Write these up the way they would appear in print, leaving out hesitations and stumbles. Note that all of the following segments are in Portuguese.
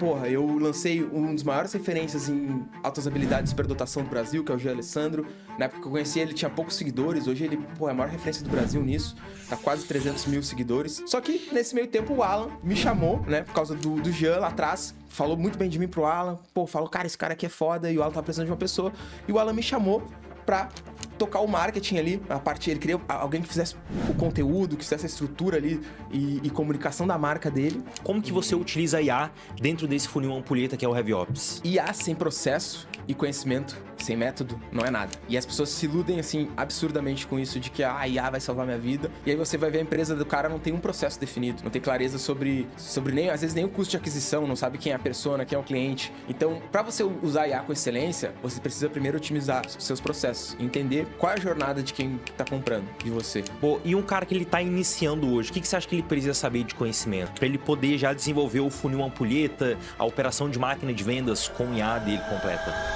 porra, eu lancei um dos maiores referências em altas habilidades de superdotação do Brasil, que é o Jean Alessandro. Na época que eu conheci ele, tinha poucos seguidores. Hoje ele, é a maior referência do Brasil nisso. Tá quase 300 mil seguidores. Só que, nesse meio tempo, o Alan me chamou, né? Por causa do Jean lá atrás. Falou muito bem de mim pro Alan. Pô, falou, cara, esse cara aqui é foda. E o Alan tava precisando de uma pessoa. E o Alan me chamou pra tocar o marketing ali, a parte, ele queria alguém que fizesse o conteúdo, que fizesse a estrutura ali e comunicação da marca dele. Como que você utiliza a IA dentro desse funil ampulheta que é o Heavy Ops? IA sem processo e conhecimento, sem método, não é nada. E as pessoas se iludem, assim, absurdamente com isso de que a IA vai salvar minha vida. E aí você vai ver a empresa do cara não tem um processo definido, não tem clareza sobre nem, às vezes, nem o custo de aquisição, não sabe quem é a persona, quem é o cliente. Então, para você usar a IA com excelência, você precisa primeiro otimizar os seus processos, entender qual é a jornada de quem tá comprando, de você. Pô, e um cara que ele tá iniciando hoje, o que você acha que ele precisa saber de conhecimento? Pra ele poder já desenvolver o funil ampulheta, a operação de máquina de vendas com IA dele completa.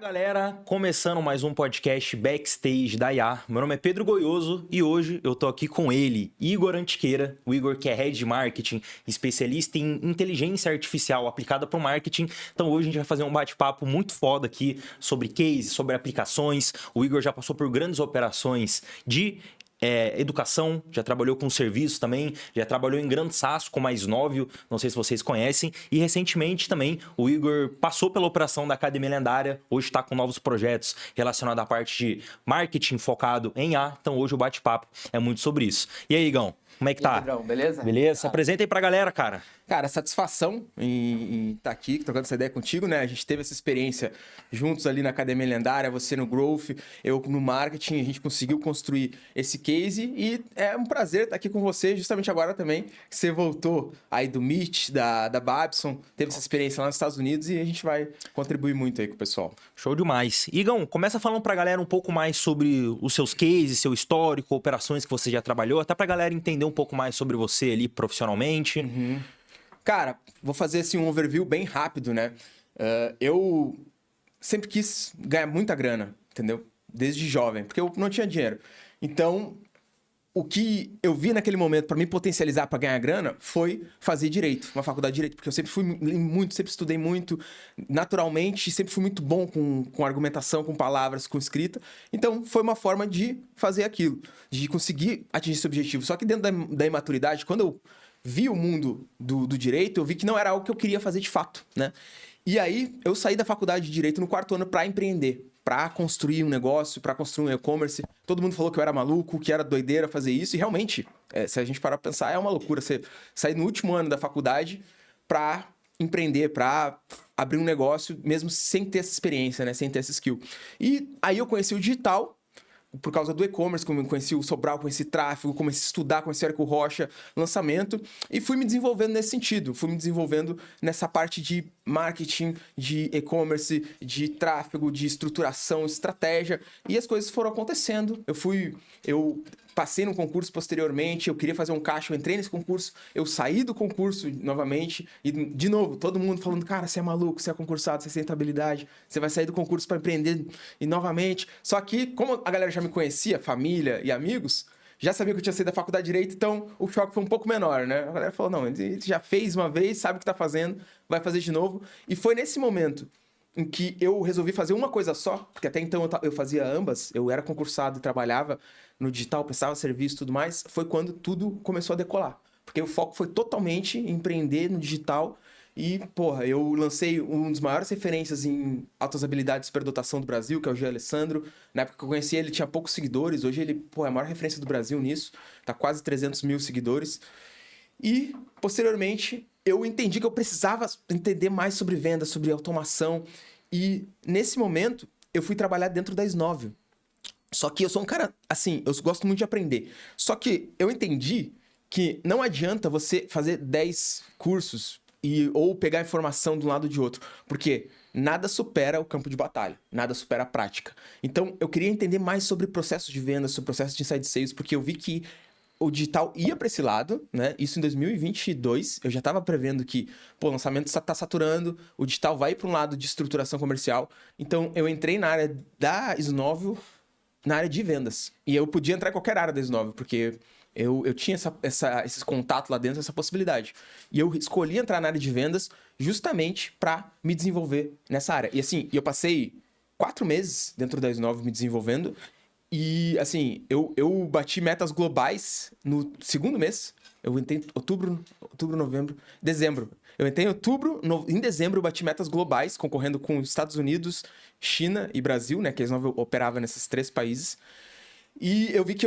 Galera, começando mais um podcast Backstage da IA. Meu nome é Pedro Goioso e hoje eu tô aqui com ele, Igor Antiqueira. O Igor que é Head de Marketing, especialista em inteligência artificial aplicada para o marketing. Então hoje a gente vai fazer um bate-papo muito foda aqui sobre case, sobre aplicações. O Igor já passou por grandes operações de educação, já trabalhou com serviços também, já trabalhou em Grande SaaS com mais Novio, não sei se vocês conhecem, e recentemente também o Igor passou pela operação da Academia Lendária, hoje está com novos projetos relacionados à parte de marketing focado em IA, então hoje o bate-papo é muito sobre isso. E aí, Igão, como é que tá? Pedrão, beleza? Beleza? Se apresenta aí pra galera, cara. Cara, satisfação em estar aqui, trocando essa ideia contigo, né? A gente teve essa experiência juntos ali na Academia Lendária, você no Growth, eu no Marketing, a gente conseguiu construir esse case e é um prazer estar aqui com você, justamente agora também, que você voltou aí do Meet, da Babson, teve essa experiência lá nos Estados Unidos e a gente vai contribuir muito aí com o pessoal. Show demais. Igão, começa falando pra galera um pouco mais sobre os seus cases, seu histórico, operações que você já trabalhou, até pra galera entender um pouco mais sobre você ali profissionalmente. Uhum. Cara, vou fazer assim um overview bem rápido, né? Eu sempre quis ganhar muita grana, entendeu? Desde jovem, porque eu não tinha dinheiro. Então, o que eu vi naquele momento para me potencializar para ganhar grana foi fazer direito, uma faculdade de direito, porque eu sempre fui muito, sempre estudei muito, naturalmente, sempre fui muito bom com argumentação, com palavras, com escrita. Então, foi uma forma de fazer aquilo, de conseguir atingir esse objetivo. Só que dentro da imaturidade, quando eu vi o mundo do direito, eu vi que não era algo que eu queria fazer de fato, né? E aí, eu saí da faculdade de Direito no 4º ano para empreender, para construir um negócio, para construir um e-commerce. Todo mundo falou que eu era maluco, que era doideira fazer isso, e realmente, se a gente parar para pensar, é uma loucura você sair no último ano da faculdade para empreender, para abrir um negócio, mesmo sem ter essa experiência, né? Sem ter essa skill. E aí eu conheci o digital, por causa do e-commerce, como eu conheci o Sobral, conheci tráfego, comecei a estudar, conheci o Érico Rocha, lançamento, e fui me desenvolvendo nesse sentido, fui me desenvolvendo nessa parte de marketing, de e-commerce, de tráfego, de estruturação, estratégia, e as coisas foram acontecendo. Eu passei no concurso posteriormente, eu queria fazer um caixa, eu entrei nesse concurso, eu saí do concurso novamente, e de novo, todo mundo falando, cara, você é maluco, você é concursado, você tem rentabilidade, você vai sair do concurso para empreender e novamente. Só que, como a galera já me conhecia, família e amigos, já sabia que eu tinha saído da faculdade de Direito, então o choque foi um pouco menor, né? A galera falou, não, ele já fez uma vez, sabe o que tá fazendo, vai fazer de novo. E foi nesse momento em que eu resolvi fazer uma coisa só, porque até então eu fazia ambas, eu era concursado e trabalhava no digital, prestava serviço e tudo mais, foi quando tudo começou a decolar. Porque o foco foi totalmente em empreender no digital e, porra, eu lancei um dos maiores referências em altas habilidades de superdotação do Brasil, que é o Jean Alessandro. Na época que eu conheci ele, tinha poucos seguidores, hoje ele, é a maior referência do Brasil nisso, tá quase 300 mil seguidores. E, posteriormente, eu entendi que eu precisava entender mais sobre vendas, sobre automação. E, nesse momento, eu fui trabalhar dentro da Snovio. Só que eu sou um cara, assim, eu gosto muito de aprender. Só que eu entendi que não adianta você fazer 10 cursos ou pegar informação de um lado ou de outro. Porque nada supera o campo de batalha, nada supera a prática. Então, eu queria entender mais sobre processos de vendas, sobre processos de inside sales, porque eu vi que o digital ia para esse lado, né? Isso em 2022, eu já estava prevendo que, o lançamento está saturando, o digital vai para um lado de estruturação comercial. Então, eu entrei na área da Snovio, na área de vendas. E eu podia entrar em qualquer área da Snovio, porque Eu tinha esses contatos lá dentro, essa possibilidade. E eu escolhi entrar na área de vendas justamente para me desenvolver nessa área. E assim, eu passei 4 meses dentro da S9 me desenvolvendo. E assim, eu bati metas globais no segundo mês. Eu entrei em outubro, novembro, dezembro. Eu entrei em outubro, em dezembro eu bati metas globais, concorrendo com os Estados Unidos, China e Brasil, né? Que a S9 operava nesses 3 países. E eu vi que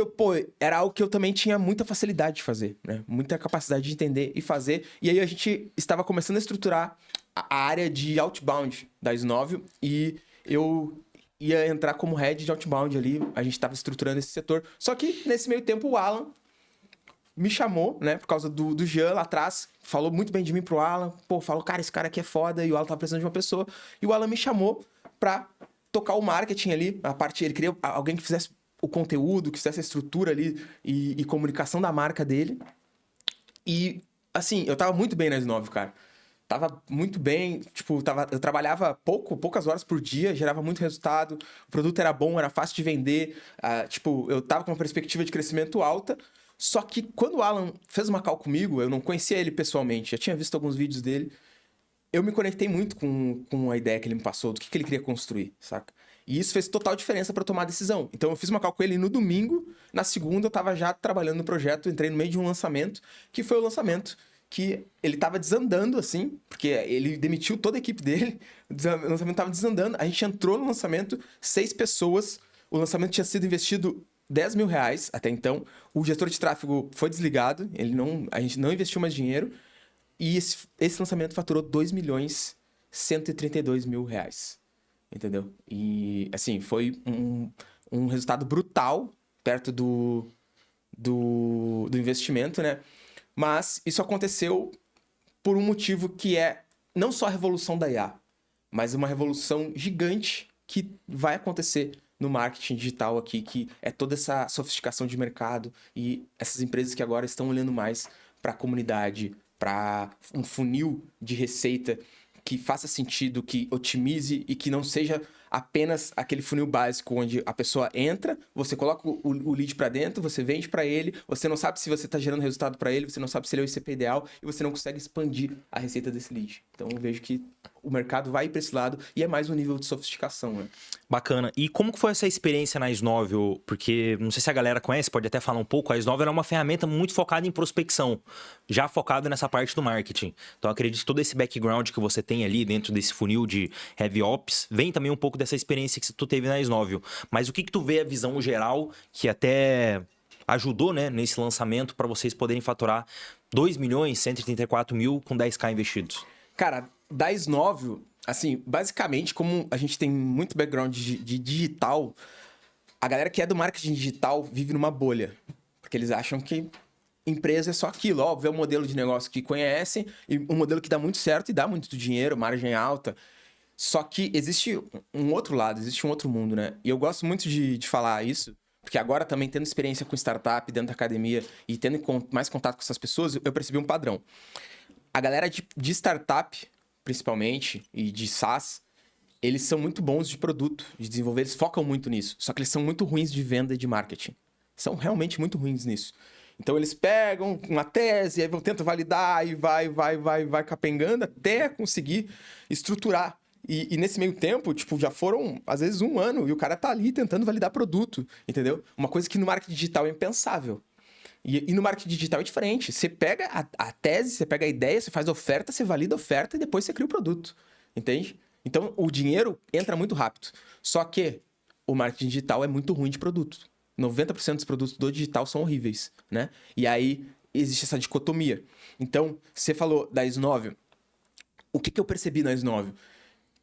era algo que eu também tinha muita facilidade de fazer, né? Muita capacidade de entender e fazer. E aí a gente estava começando a estruturar a área de outbound da S9 e eu ia entrar como head de outbound ali. A gente estava estruturando esse setor. Só que nesse meio tempo o Alan me chamou, né? Por causa do Jean lá atrás. Falou muito bem de mim pro Alan. Falou, cara, esse cara aqui é foda. E o Alan tava precisando de uma pessoa. E o Alan me chamou pra tocar o marketing ali. Ele queria alguém que fizesse o conteúdo, que fizesse a estrutura ali e comunicação da marca dele. E, assim, eu tava muito bem na S9, cara. Tava muito bem, tipo, eu trabalhava poucas horas por dia, gerava muito resultado, o produto era bom, era fácil de vender, tipo, eu tava com uma perspectiva de crescimento alta, só que quando o Alan fez uma call comigo, eu não conhecia ele pessoalmente, já tinha visto alguns vídeos dele, eu me conectei muito com a ideia que ele me passou, do que ele queria construir, saca? E isso fez total diferença para tomar a decisão. Então eu fiz uma call com ele no domingo, na segunda eu tava já trabalhando no projeto, entrei no meio de um lançamento, que foi o lançamento que ele tava desandando, assim, porque ele demitiu toda a equipe dele, o lançamento tava desandando, a gente entrou no lançamento, 6 pessoas, o lançamento tinha sido investido R$10 mil até então, o gestor de tráfego foi desligado, a gente não investiu mais dinheiro, e esse lançamento faturou R$2.132.000. Entendeu? E, assim, foi um resultado brutal perto do investimento, né? Mas isso aconteceu por um motivo que é não só a revolução da IA, mas uma revolução gigante que vai acontecer no marketing digital aqui, que é toda essa sofisticação de mercado e essas empresas que agora estão olhando mais para a comunidade, para um funil de receita que faça sentido, que otimize e que não seja apenas aquele funil básico onde a pessoa entra, você coloca o lead para dentro, você vende para ele, você não sabe se você está gerando resultado para ele, você não sabe se ele é o ICP ideal e você não consegue expandir a receita desse lead. Então eu vejo que o mercado vai para esse lado e é mais um nível de sofisticação, né? Bacana. E como que foi essa experiência na S9? Porque, não sei se a galera conhece, pode até falar um pouco, a S9 era uma ferramenta muito focada em prospecção, já focada nessa parte do marketing. Então, acredito que todo esse background que você tem ali dentro desse funil de Heavy Ops, vem também um pouco dessa experiência que tu teve na S9. Mas o que tu vê a visão geral que até ajudou, né, nesse lançamento para vocês poderem faturar 2.134.000 com 10k investidos? Cara, da S9, assim, basicamente, como a gente tem muito background de digital, a galera que é do marketing digital vive numa bolha. Porque eles acham que empresa é só aquilo. Óbvio, é um modelo de negócio que conhecem, e um modelo que dá muito certo e dá muito dinheiro, margem alta. Só que existe um outro lado, existe um outro mundo, né? E eu gosto muito de falar isso, porque agora também tendo experiência com startup dentro da academia e tendo mais contato com essas pessoas, eu percebi um padrão. A galera de startup, principalmente, e de SaaS, eles são muito bons de produto, de desenvolver, eles focam muito nisso. Só que eles são muito ruins de venda e de marketing. São realmente muito ruins nisso. Então eles pegam uma tese, aí vão tentar validar e vai capengando até conseguir estruturar. E nesse meio tempo, tipo, já foram, às vezes, 1 ano e o cara tá ali tentando validar produto, entendeu? Uma coisa que no marketing digital é impensável. E no marketing digital é diferente. Você pega a tese, você pega a ideia, você faz a oferta, você valida a oferta e depois você cria o produto. Entende? Então, o dinheiro entra muito rápido. Só que o marketing digital é muito ruim de produto. 90% dos produtos do digital são horríveis, né? E aí, existe essa dicotomia. Então, você falou da S9. O que eu percebi na S9?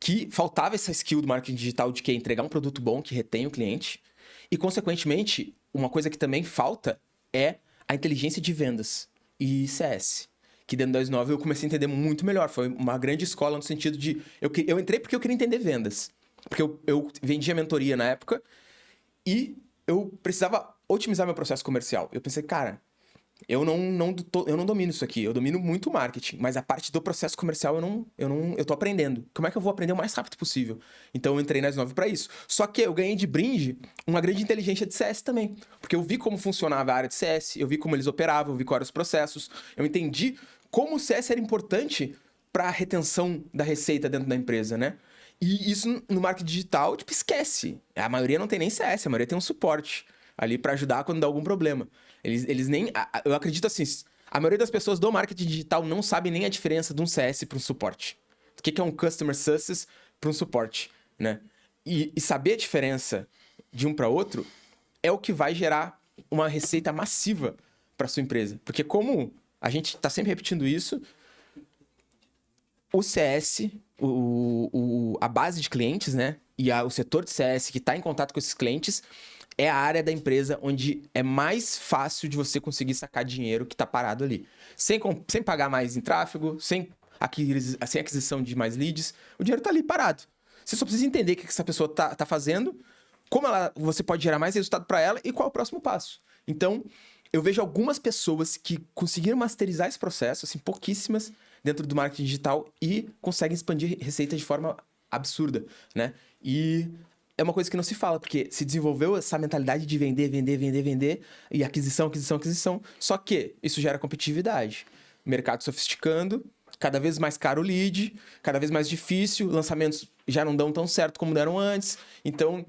Que faltava essa skill do marketing digital de que é entregar um produto bom que retém o cliente. E, consequentemente, uma coisa que também falta é a inteligência de vendas e CS. Que dentro da S9 eu comecei a entender muito melhor. Foi uma grande escola no sentido de... Eu entrei porque eu queria entender vendas. Porque eu vendia mentoria na época e eu precisava otimizar meu processo comercial. Eu pensei, cara, eu não domino isso aqui, eu domino muito marketing, mas a parte do processo comercial eu tô aprendendo. Como é que eu vou aprender o mais rápido possível? Então eu entrei na S9 para isso. Só que eu ganhei de brinde uma grande inteligência de CS também, porque eu vi como funcionava a área de CS, eu vi como eles operavam, eu vi quais eram os processos, eu entendi como o CS era importante para a retenção da receita dentro da empresa, né? E isso no marketing digital, tipo, esquece. A maioria não tem nem CS, a maioria tem um suporte ali para ajudar quando dá algum problema. Eles nem. Eu acredito assim, a maioria das pessoas do marketing digital não sabe nem a diferença de um CS para um suporte. O que é um Customer Success para um suporte, né? E saber a diferença de um para outro é o que vai gerar uma receita massiva para sua empresa. Porque como a gente está sempre repetindo isso, o CS, a base de clientes, né? E o setor de CS que está em contato com esses clientes é a área da empresa onde é mais fácil de você conseguir sacar dinheiro que está parado ali. Sem pagar mais em tráfego, sem aquisição de mais leads, o dinheiro está ali parado. Você só precisa entender o que essa pessoa tá fazendo, como você pode gerar mais resultado para ela e qual é o próximo passo. Então, eu vejo algumas pessoas que conseguiram masterizar esse processo, assim, pouquíssimas, dentro do marketing digital e conseguem expandir receita de forma absurda, né? E é uma coisa que não se fala, porque se desenvolveu essa mentalidade de vender, vender, vender, vender, e aquisição, aquisição, aquisição. Só que isso gera competitividade. Mercado sofisticando, cada vez mais caro o lead, cada vez mais difícil, lançamentos já não dão tão certo como deram antes. Então,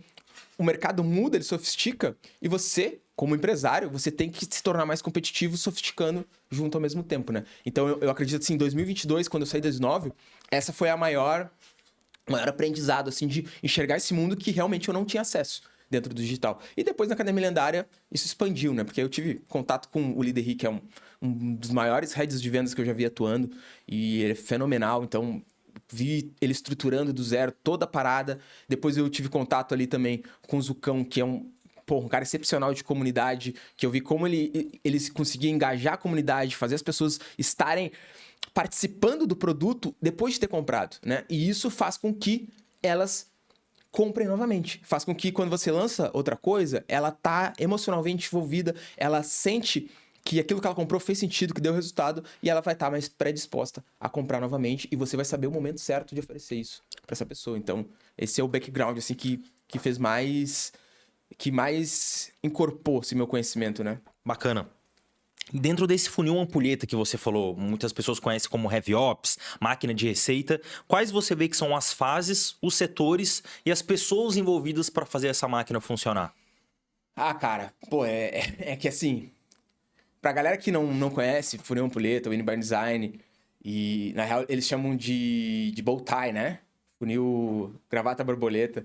o mercado muda, ele sofistica, e você, como empresário, você tem que se tornar mais competitivo, sofisticando junto ao mesmo tempo, né? Então, eu acredito assim, em 2022, quando eu saí da S9, essa foi a maior aprendizado, assim, de enxergar esse mundo que realmente eu não tinha acesso dentro do digital. E depois, na Academia Lendária, isso expandiu, né? Porque eu tive contato com o líder Rick, que é um dos maiores heads de vendas que eu já vi atuando, e ele é fenomenal, então vi ele estruturando do zero toda a parada. Depois eu tive contato ali também com o Zucão, que é um cara excepcional de comunidade, que eu vi como ele conseguia engajar a comunidade, fazer as pessoas estarem participando do produto depois de ter comprado, né? E isso faz com que elas comprem novamente. Faz com que quando você lança outra coisa, ela tá emocionalmente envolvida, ela sente que aquilo que ela comprou fez sentido, que deu resultado, e ela vai estar mais predisposta a comprar novamente, e você vai saber o momento certo de oferecer isso para essa pessoa. Então, esse é o background, assim, que fez mais... que mais incorporou esse meu conhecimento, né? Bacana. Dentro desse funil ampulheta que você falou, muitas pessoas conhecem como Heavy Ops, máquina de receita, quais você vê que são as fases, os setores e as pessoas envolvidas para fazer essa máquina funcionar? Ah, cara, pô, é que assim, pra galera que não conhece funil ampulheta, o Inbound Design, e na real eles chamam de bow tie, né? Funil gravata borboleta.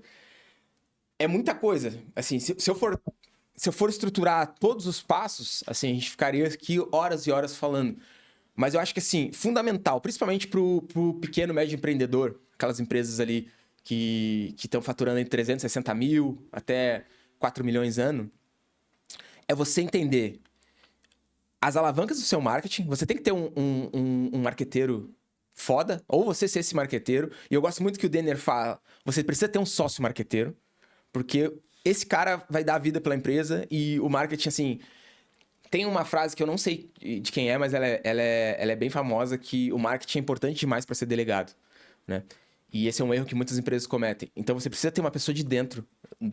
É muita coisa. Assim, se eu for estruturar todos os passos, assim, a gente ficaria aqui horas e horas falando. Mas eu acho que, assim, fundamental, principalmente pro pequeno, médio empreendedor, aquelas empresas ali que estão faturando entre 360 mil até 4 milhões ano, é você entender as alavancas do seu marketing. Você tem que ter um marqueteiro foda, ou você ser esse marqueteiro. E eu gosto muito que o Denner fala, você precisa ter um sócio marqueteiro, porque esse cara vai dar a vida pela empresa e o marketing, assim... Tem uma frase que eu não sei de quem é, mas ela é bem famosa, que o marketing é importante demais para ser delegado, né? E esse é um erro que muitas empresas cometem. Então, você precisa ter uma pessoa de dentro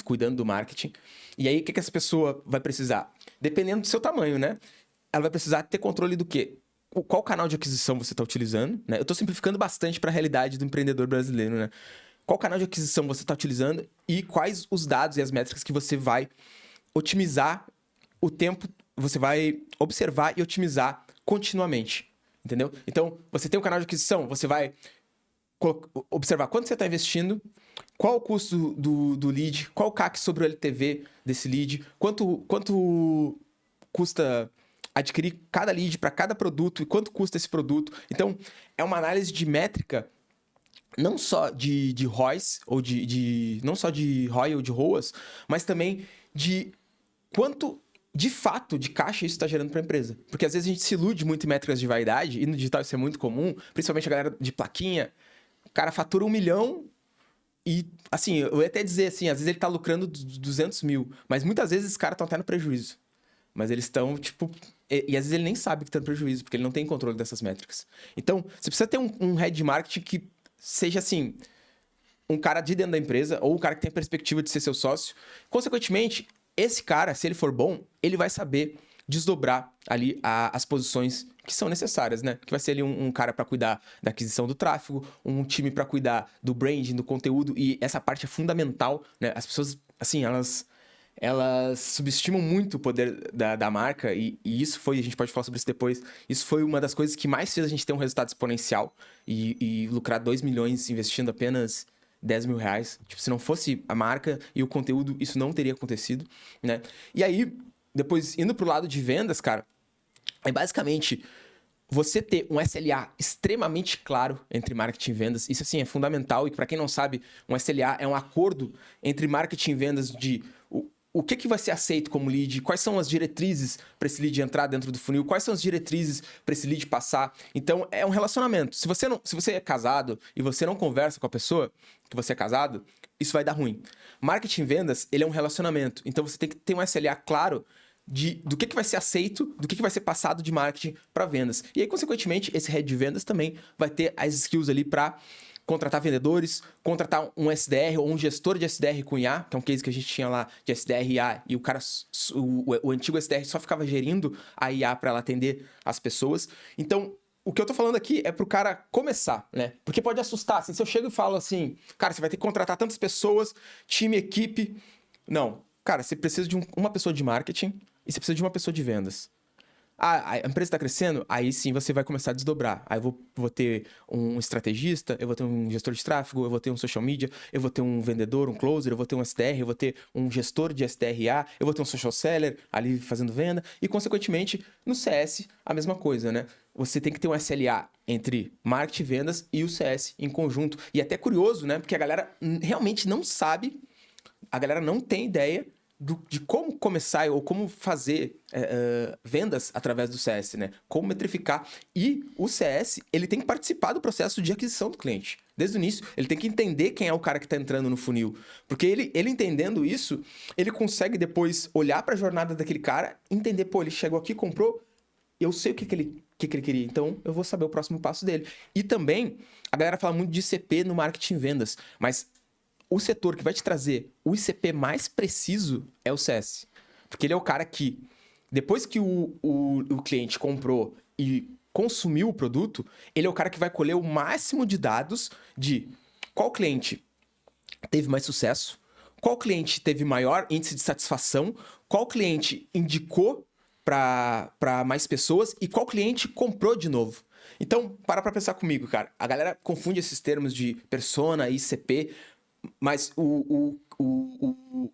cuidando do marketing. E aí, o que essa pessoa vai precisar? Dependendo do seu tamanho, né? Ela vai precisar ter controle do quê? Qual canal de aquisição você está utilizando, né? Eu estou simplificando bastante para a realidade do empreendedor brasileiro, né? Qual canal de aquisição você está utilizando e quais os dados e as métricas que você vai otimizar o tempo, você vai observar e otimizar continuamente, entendeu? Então, você tem um canal de aquisição, você vai observar quanto você está investindo, qual o custo do lead, qual o CAC sobre o LTV desse lead, quanto custa adquirir cada lead para cada produto e quanto custa esse produto. Então, é uma análise de métrica não só de ROIs, ou não só de ROI ou de ROAS, mas também de quanto, de fato, de caixa isso está gerando para a empresa. Porque às vezes a gente se ilude muito em métricas de vaidade, e no digital isso é muito comum, principalmente a galera de plaquinha. O cara fatura 1 milhão e, assim, eu ia até dizer assim, às vezes ele tá lucrando 200 mil, mas muitas vezes esses caras estão até no prejuízo. Mas eles estão, tipo, E às vezes ele nem sabe que tá no prejuízo, porque ele não tem controle dessas métricas. Então, você precisa ter um head de marketing que seja assim, um cara de dentro da empresa, ou um cara que tem a perspectiva de ser seu sócio. Consequentemente, esse cara, se ele for bom, ele vai saber desdobrar ali as posições que são necessárias, né? Que vai ser ali um cara para cuidar da aquisição do tráfego, um time para cuidar do branding, do conteúdo, e essa parte é fundamental, né? As pessoas, assim, elas subestimam muito o poder da marca, e isso foi, a gente pode falar sobre isso depois, isso foi uma das coisas que mais fez a gente ter um resultado exponencial e lucrar 2 milhões investindo apenas 10 mil reais. Tipo, se não fosse a marca e o conteúdo, isso não teria acontecido, né? E aí, depois, indo pro lado de vendas, cara, é basicamente você ter um SLA extremamente claro entre marketing e vendas. Isso, assim, é fundamental. E para quem não sabe, um SLA é um acordo entre marketing e vendas de o que vai ser aceito como lead, quais são as diretrizes para esse lead entrar dentro do funil, quais são as diretrizes para esse lead passar. Então, é um relacionamento. Se você é casado e você não conversa com a pessoa que você é casado, isso vai dar ruim. Marketing e vendas, ele é um relacionamento. Então, você tem que ter um SLA claro do que vai ser aceito, do que vai ser passado de marketing para vendas. E aí, consequentemente, esse head de vendas também vai ter as skills ali para contratar vendedores, contratar um SDR ou um gestor de SDR com IA, que é um case que a gente tinha lá de SDR e IA, e o cara, o antigo SDR só ficava gerindo a IA para ela atender as pessoas. Então, o que eu tô falando aqui é pro cara começar, né? Porque pode assustar, assim, se eu chego e falo assim, cara, você vai ter que contratar tantas pessoas, time, equipe. Não. Cara, você precisa de uma pessoa de marketing e você precisa de uma pessoa de vendas. A empresa está crescendo, aí sim você vai começar a desdobrar. Aí eu vou ter um estrategista, eu vou ter um gestor de tráfego, eu vou ter um social media, eu vou ter um vendedor, um closer, eu vou ter um SDR, eu vou ter um gestor de SDRA, eu vou ter um social seller ali fazendo venda. E, consequentemente, no CS, a mesma coisa, né? Você tem que ter um SLA entre marketing e vendas e o CS em conjunto. E é até curioso, né? Porque a galera realmente não sabe, a galera não tem ideia de como começar ou como fazer vendas através do CS, né? Como metrificar. E o CS, ele tem que participar do processo de aquisição do cliente. Desde o início, ele tem que entender quem é o cara que está entrando no funil. Porque ele entendendo isso, ele consegue depois olhar para a jornada daquele cara, entender, pô, ele chegou aqui, comprou, eu sei o que ele queria, então eu vou saber o próximo passo dele. E também, a galera fala muito de ICP no marketing e vendas, mas o setor que vai te trazer o ICP mais preciso é o CS. Porque ele é o cara que, depois que o cliente comprou e consumiu o produto, ele é o cara que vai colher o máximo de dados de qual cliente teve mais sucesso, qual cliente teve maior índice de satisfação, qual cliente indicou para mais pessoas e qual cliente comprou de novo. Então, para pra pensar comigo, cara. A galera confunde esses termos de persona e ICP, mas o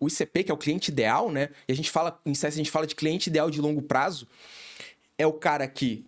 ICP, que é o cliente ideal, né? E a gente fala, em CS a gente fala de cliente ideal de longo prazo, é o cara que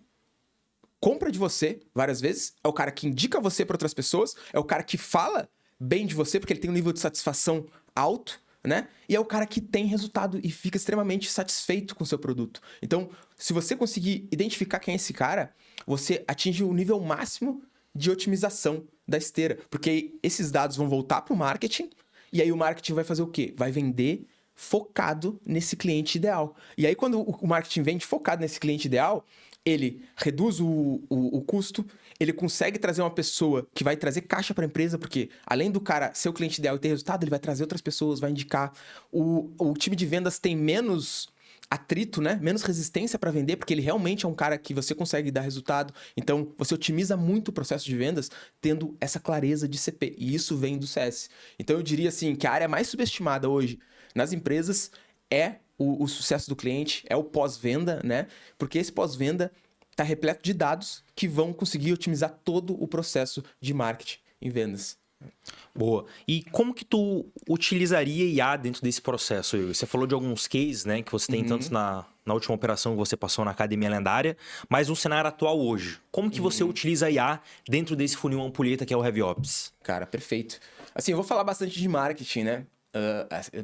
compra de você várias vezes, é o cara que indica você para outras pessoas, é o cara que fala bem de você porque ele tem um nível de satisfação alto, né? E é o cara que tem resultado e fica extremamente satisfeito com o seu produto. Então, se você conseguir identificar quem é esse cara, você atinge o nível máximo de otimização da esteira, porque esses dados vão voltar para o marketing e aí o marketing vai fazer o quê? Vai vender focado nesse cliente ideal. E aí quando o marketing vende focado nesse cliente ideal, ele reduz o custo, ele consegue trazer uma pessoa que vai trazer caixa para a empresa, porque além do cara ser o cliente ideal e ter resultado, ele vai trazer outras pessoas, vai indicar. O time de vendas tem menos atrito, né? Menos resistência para vender, porque ele realmente é um cara que você consegue dar resultado. Então, você otimiza muito o processo de vendas tendo essa clareza de CP. E isso vem do CS. Então, eu diria assim que a área mais subestimada hoje nas empresas é o sucesso do cliente, é o pós-venda, né? Porque esse pós-venda está repleto de dados que vão conseguir otimizar todo o processo de marketing em vendas. Boa. E como que tu utilizaria IA dentro desse processo, Igor? Você falou de alguns cases, né, que você tem tanto na última operação que você passou na Academia Lendária, mas no cenário atual hoje. Como que você utiliza a IA dentro desse funil ampulheta que é o HeavyOps? Cara, perfeito. Assim, eu vou falar bastante de marketing, né?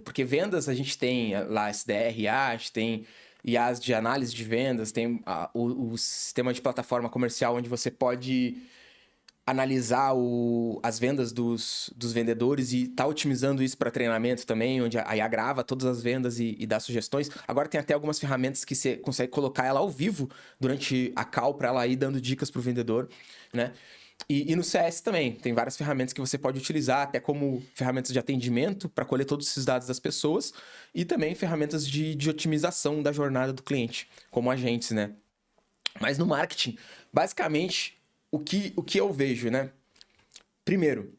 Porque vendas a gente tem lá SDR, IA, a gente tem IAs de análise de vendas, tem o sistema de plataforma comercial onde você pode analisar as vendas dos vendedores e tá otimizando isso para treinamento também, onde a IA grava todas as vendas e dá sugestões. Agora tem até algumas ferramentas que você consegue colocar ela ao vivo durante a call para ela ir dando dicas pro vendedor, né? E no CS também, tem várias ferramentas que você pode utilizar, até como ferramentas de atendimento para colher todos esses dados das pessoas e também ferramentas de otimização da jornada do cliente, como agentes, né? Mas no marketing, basicamente, o que eu vejo, né? Primeiro,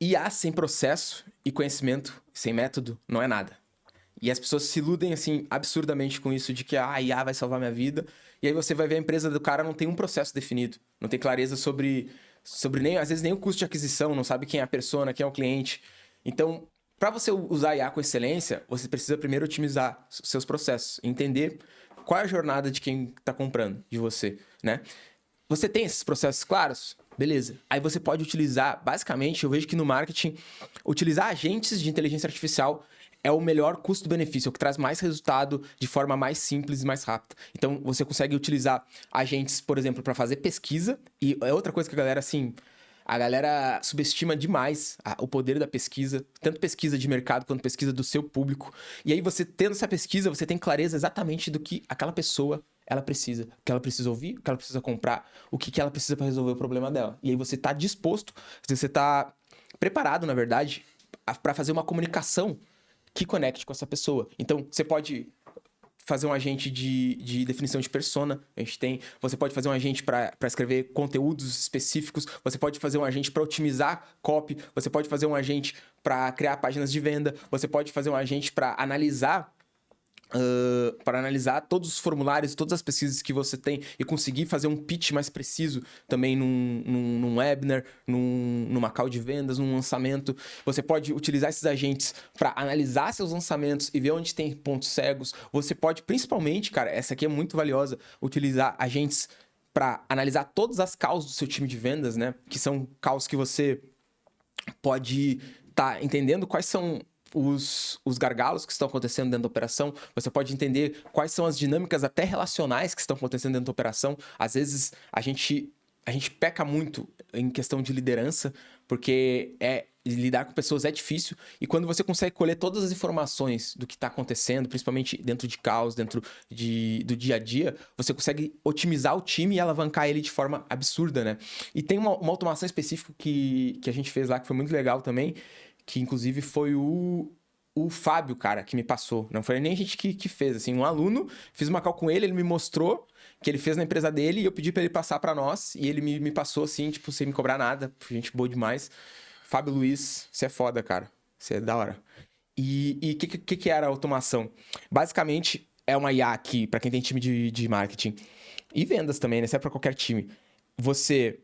IA sem processo e conhecimento, sem método, não é nada. E as pessoas se iludem, assim, absurdamente com isso de que a IA vai salvar minha vida. E aí você vai ver a empresa do cara não tem um processo definido. Não tem clareza sobre nem, às vezes, nem o custo de aquisição, não sabe quem é a persona, quem é o cliente. Então, para você usar IA com excelência, você precisa primeiro otimizar seus processos. Entender qual é a jornada de quem está comprando de você, né? Você tem esses processos claros? Beleza. Aí você pode utilizar, basicamente, eu vejo que no marketing, utilizar agentes de inteligência artificial é o melhor custo-benefício, é o que traz mais resultado de forma mais simples e mais rápida. Então, você consegue utilizar agentes, por exemplo, para fazer pesquisa. E é outra coisa que a galera, assim, a galera subestima demais o poder da pesquisa, tanto pesquisa de mercado quanto pesquisa do seu público. E aí, você tendo essa pesquisa, você tem clareza exatamente do que aquela pessoa ela precisa, o que ela precisa ouvir, o que ela precisa comprar, o que ela precisa para resolver o problema dela. E aí você está disposto, você está preparado, na verdade, para fazer uma comunicação que conecte com essa pessoa. Então, você pode fazer um agente de definição de persona, você pode fazer um agente para escrever conteúdos específicos, você pode fazer um agente para otimizar copy, você pode fazer um agente para criar páginas de venda, você pode fazer um agente para analisar todos os formulários, todas as pesquisas que você tem e conseguir fazer um pitch mais preciso também num webinar, numa call de vendas, num lançamento. Você pode utilizar esses agentes para analisar seus lançamentos e ver onde tem pontos cegos. Você pode, principalmente, cara, essa aqui é muito valiosa, utilizar agentes para analisar todas as calls do seu time de vendas, né? Que são calls que você pode estar entendendo quais são os gargalos que estão acontecendo dentro da operação, você pode entender quais são as dinâmicas até relacionais que estão acontecendo dentro da operação. Às vezes, a gente peca muito em questão de liderança, porque lidar com pessoas é difícil, e quando você consegue colher todas as informações do que está acontecendo, principalmente dentro de caos, dentro do dia a dia, você consegue otimizar o time e alavancar ele de forma absurda, né? E tem uma automação específica que a gente fez lá, que foi muito legal também, que inclusive foi o Fábio, cara, que me passou. Não foi nem a gente que fez, assim, um aluno, fiz uma call com ele me mostrou que ele fez na empresa dele e eu pedi pra ele passar pra nós e ele me passou, assim, tipo, sem me cobrar nada, gente boa demais. Fábio Luiz, você é foda, cara, você é da hora. E o que era a automação? Basicamente, é uma IA aqui, pra quem tem time de marketing e vendas também, né, serve pra qualquer time. Você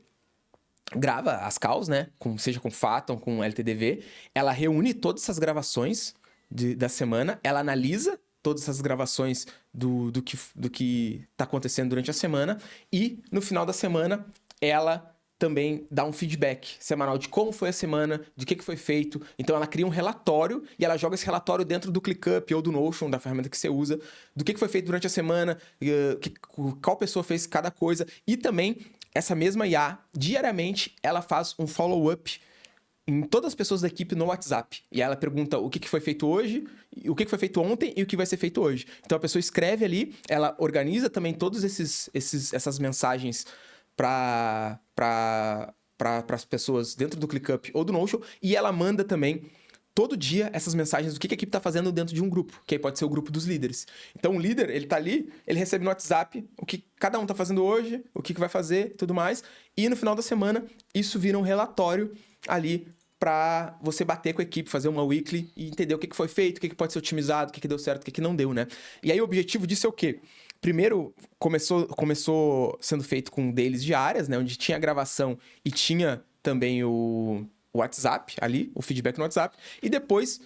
grava as calls, né? Seja com Phathom, com LTDV. Ela reúne todas essas gravações da semana. Ela analisa todas essas gravações do que tá acontecendo durante a semana. E, no final da semana, ela também dá um feedback semanal de como foi a semana, de que foi feito. Então, ela cria um relatório e ela joga esse relatório dentro do ClickUp ou do Notion, da ferramenta que você usa, do que foi feito durante a semana, qual pessoa fez cada coisa. E também, essa mesma IA, diariamente, ela faz um follow-up em todas as pessoas da equipe no WhatsApp. E ela pergunta o que foi feito hoje, o que foi feito ontem e o que vai ser feito hoje. Então, a pessoa escreve ali, ela organiza também todas essas mensagens para as pessoas dentro do ClickUp ou do Notion, e ela manda também todo dia essas mensagens do que a equipe está fazendo dentro de um grupo, que aí pode ser o grupo dos líderes. Então, o líder, ele tá ali, ele recebe no WhatsApp o que cada um tá fazendo hoje, o que vai fazer, tudo mais, e no final da semana, isso vira um relatório ali para você bater com a equipe, fazer uma weekly e entender o que foi feito, o que pode ser otimizado, o que deu certo, o que não deu, né? E aí, o objetivo disso é o quê? Primeiro, começou sendo feito com dailies diárias, né? Onde tinha a gravação e tinha também o WhatsApp ali, o feedback no WhatsApp. E depois,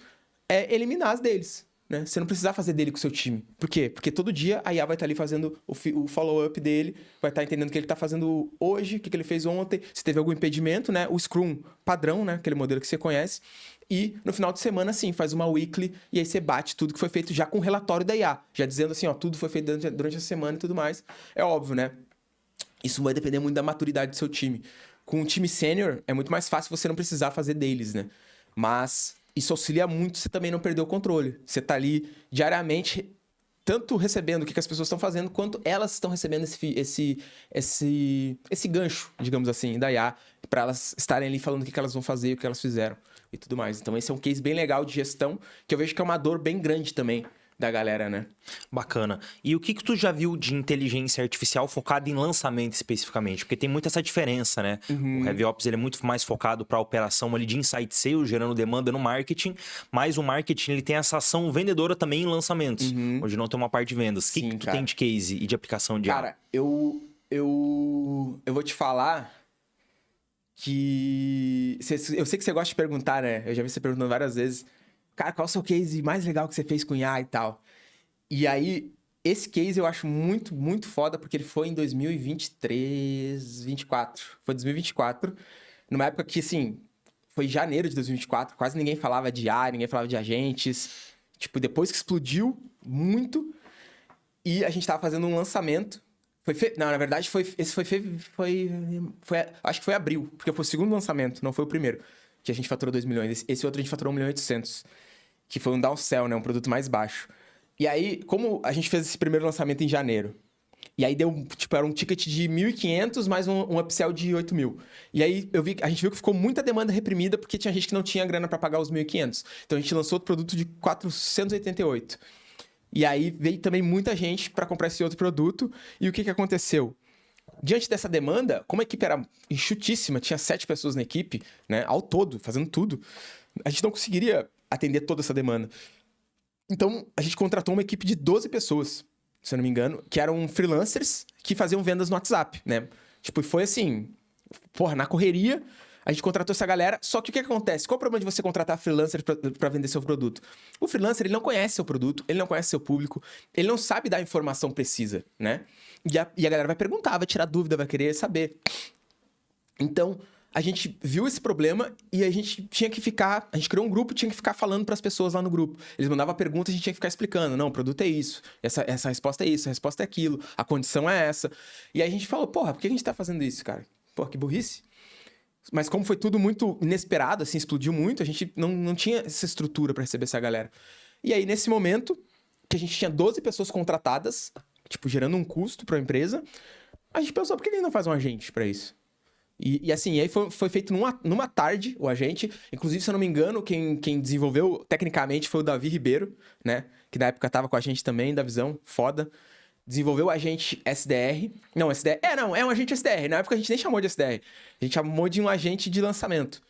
eliminar as deles, né? Você não precisa fazer dele com o seu time. Por quê? Porque todo dia a IA vai estar ali fazendo o follow-up dele, vai estar entendendo o que ele está fazendo hoje, o que ele fez ontem, se teve algum impedimento, né? O Scrum padrão, né? Aquele modelo que você conhece. E no final de semana, sim, faz uma weekly e aí você bate tudo que foi feito já com o relatório da IA. Já dizendo assim, ó, tudo foi feito durante a semana e tudo mais. É óbvio, né? Isso vai depender muito da maturidade do seu time. Com um time sênior, é muito mais fácil você não precisar fazer deles, né? Mas isso auxilia muito você também não perder o controle. Você tá ali diariamente, tanto recebendo o que as pessoas estão fazendo, quanto elas estão recebendo esse gancho, digamos assim, da IA, para elas estarem ali falando o que elas vão fazer, o que elas fizeram e tudo mais. Então esse é um case bem legal de gestão, que eu vejo que é uma dor bem grande também da galera, né? Bacana. E o que tu já viu de inteligência artificial focada em lançamento especificamente? Porque tem muita essa diferença, né? O HeavyOps ele é muito mais focado para a operação ali de insight sales, gerando demanda no marketing, mas o marketing ele tem essa ação vendedora também em lançamentos, onde não tem uma parte de vendas. O que tu tem de case e de aplicação de IA? Cara, eu vou te falar que... Eu sei que você gosta de perguntar, né? Eu já vi você perguntando várias vezes. Cara, qual é o seu case mais legal que você fez com IA e tal? E aí, esse case eu acho muito, muito foda, porque ele foi em 2023, 24. Foi 2024, numa época que, assim, foi janeiro de 2024, quase ninguém falava de IA, ninguém falava de agentes. Tipo, depois que explodiu muito, e a gente tava fazendo um lançamento. Não, na verdade, acho que foi abril, porque foi o segundo lançamento, não foi o primeiro, que a gente faturou 2 milhões. Esse outro a gente faturou 1 milhão e 800, que foi um downsell, né? Um produto mais baixo. E aí, como a gente fez esse primeiro lançamento em janeiro, e aí deu, tipo, era um ticket de 1.500 mais um upsell de 8 mil. E aí a gente viu que ficou muita demanda reprimida porque tinha gente que não tinha grana para pagar os 1.500. Então a gente lançou outro produto de 488. E aí veio também muita gente para comprar esse outro produto. E o que aconteceu? Diante dessa demanda, como a equipe era enxutíssima, tinha 7 pessoas na equipe, né, ao todo, fazendo tudo, a gente não conseguiria atender toda essa demanda. Então, a gente contratou uma equipe de 12 pessoas, se eu não me engano, que eram freelancers que faziam vendas no WhatsApp, né? Tipo, foi assim, porra, na correria, a gente contratou essa galera. Só que o que acontece? Qual é o problema de você contratar freelancer para vender seu produto? O freelancer, ele não conhece seu produto, ele não conhece seu público, ele não sabe dar a informação precisa, né? E a galera vai perguntar, vai tirar dúvida, vai querer saber. Então, a gente viu esse problema e a gente tinha que ficar... A gente criou um grupo e tinha que ficar falando para as pessoas lá no grupo. Eles mandavam a pergunta e a gente tinha que ficar explicando. Não, o produto é isso, essa resposta é isso, a resposta é aquilo, a condição é essa. E aí a gente falou, porra, por que a gente tá fazendo isso, cara? Porra, que burrice. Mas como foi tudo muito inesperado, assim, explodiu muito, a gente não tinha essa estrutura para receber essa galera. E aí, nesse momento, que a gente tinha 12 pessoas contratadas, tipo, gerando um custo para a empresa, a gente pensou, por que a gente não faz um agente para isso? E assim, aí foi feito numa tarde o agente. Inclusive, se eu não me engano, quem desenvolveu tecnicamente foi o Davi Ribeiro, né? Que na época tava com a gente também, da Visão, foda. Desenvolveu o agente SDR. Não, SDR. É um agente SDR. Na época a gente nem chamou de SDR. A gente chamou de um agente de lançamento.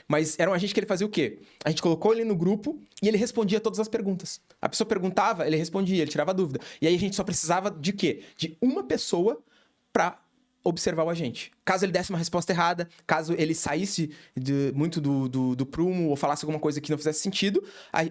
Mas era um agente que ele fazia o quê? A gente colocou ele no grupo e ele respondia todas as perguntas. A pessoa perguntava, ele respondia, ele tirava dúvida. E aí a gente só precisava de quê? De uma pessoa pra observar o agente. Caso ele desse uma resposta errada, caso ele saísse muito do prumo ou falasse alguma coisa que não fizesse sentido,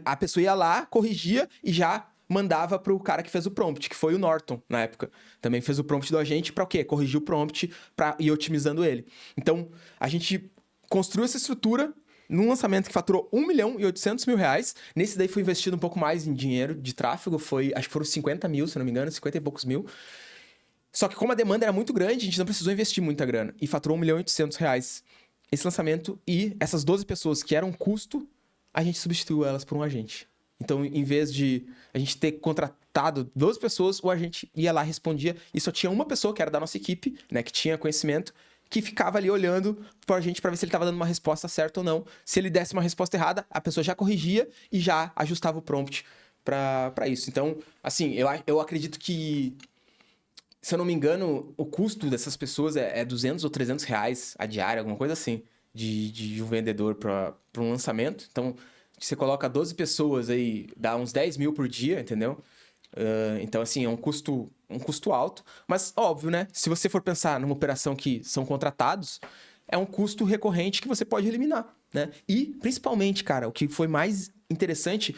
a pessoa ia lá, corrigia e já mandava pro cara que fez o prompt, que foi o Norton, na época. Também fez o prompt do agente pra o quê? Corrigir o prompt pra ir otimizando ele. Então, a gente construiu essa estrutura num lançamento que faturou 1 milhão e 800 mil reais. Nesse daí foi investido um pouco mais em dinheiro de tráfego, acho que foram 50 mil, se não me engano, 50 e poucos mil. Só que como a demanda era muito grande, a gente não precisou investir muita grana. E faturou 1 milhão e 800 reais esse lançamento. E essas 12 pessoas que eram custo, a gente substituiu elas por um agente. Então, em vez de a gente ter contratado 12 pessoas, o agente ia lá, respondia. E só tinha uma pessoa, que era da nossa equipe, né, que tinha conhecimento, que ficava ali olhando pra gente pra ver se ele tava dando uma resposta certa ou não. Se ele desse uma resposta errada, a pessoa já corrigia e já ajustava o prompt pra isso. Então, assim, eu acredito que... Se eu não me engano, o custo dessas pessoas é 200 ou 300 reais a diária, alguma coisa assim, de um vendedor para um lançamento. Então, você coloca 12 pessoas aí, dá uns 10 mil por dia, entendeu? Então, assim, é um custo alto. Mas, óbvio, né? Se você for pensar numa operação que são contratados, é um custo recorrente que você pode eliminar, né? E, principalmente, cara, o que foi mais interessante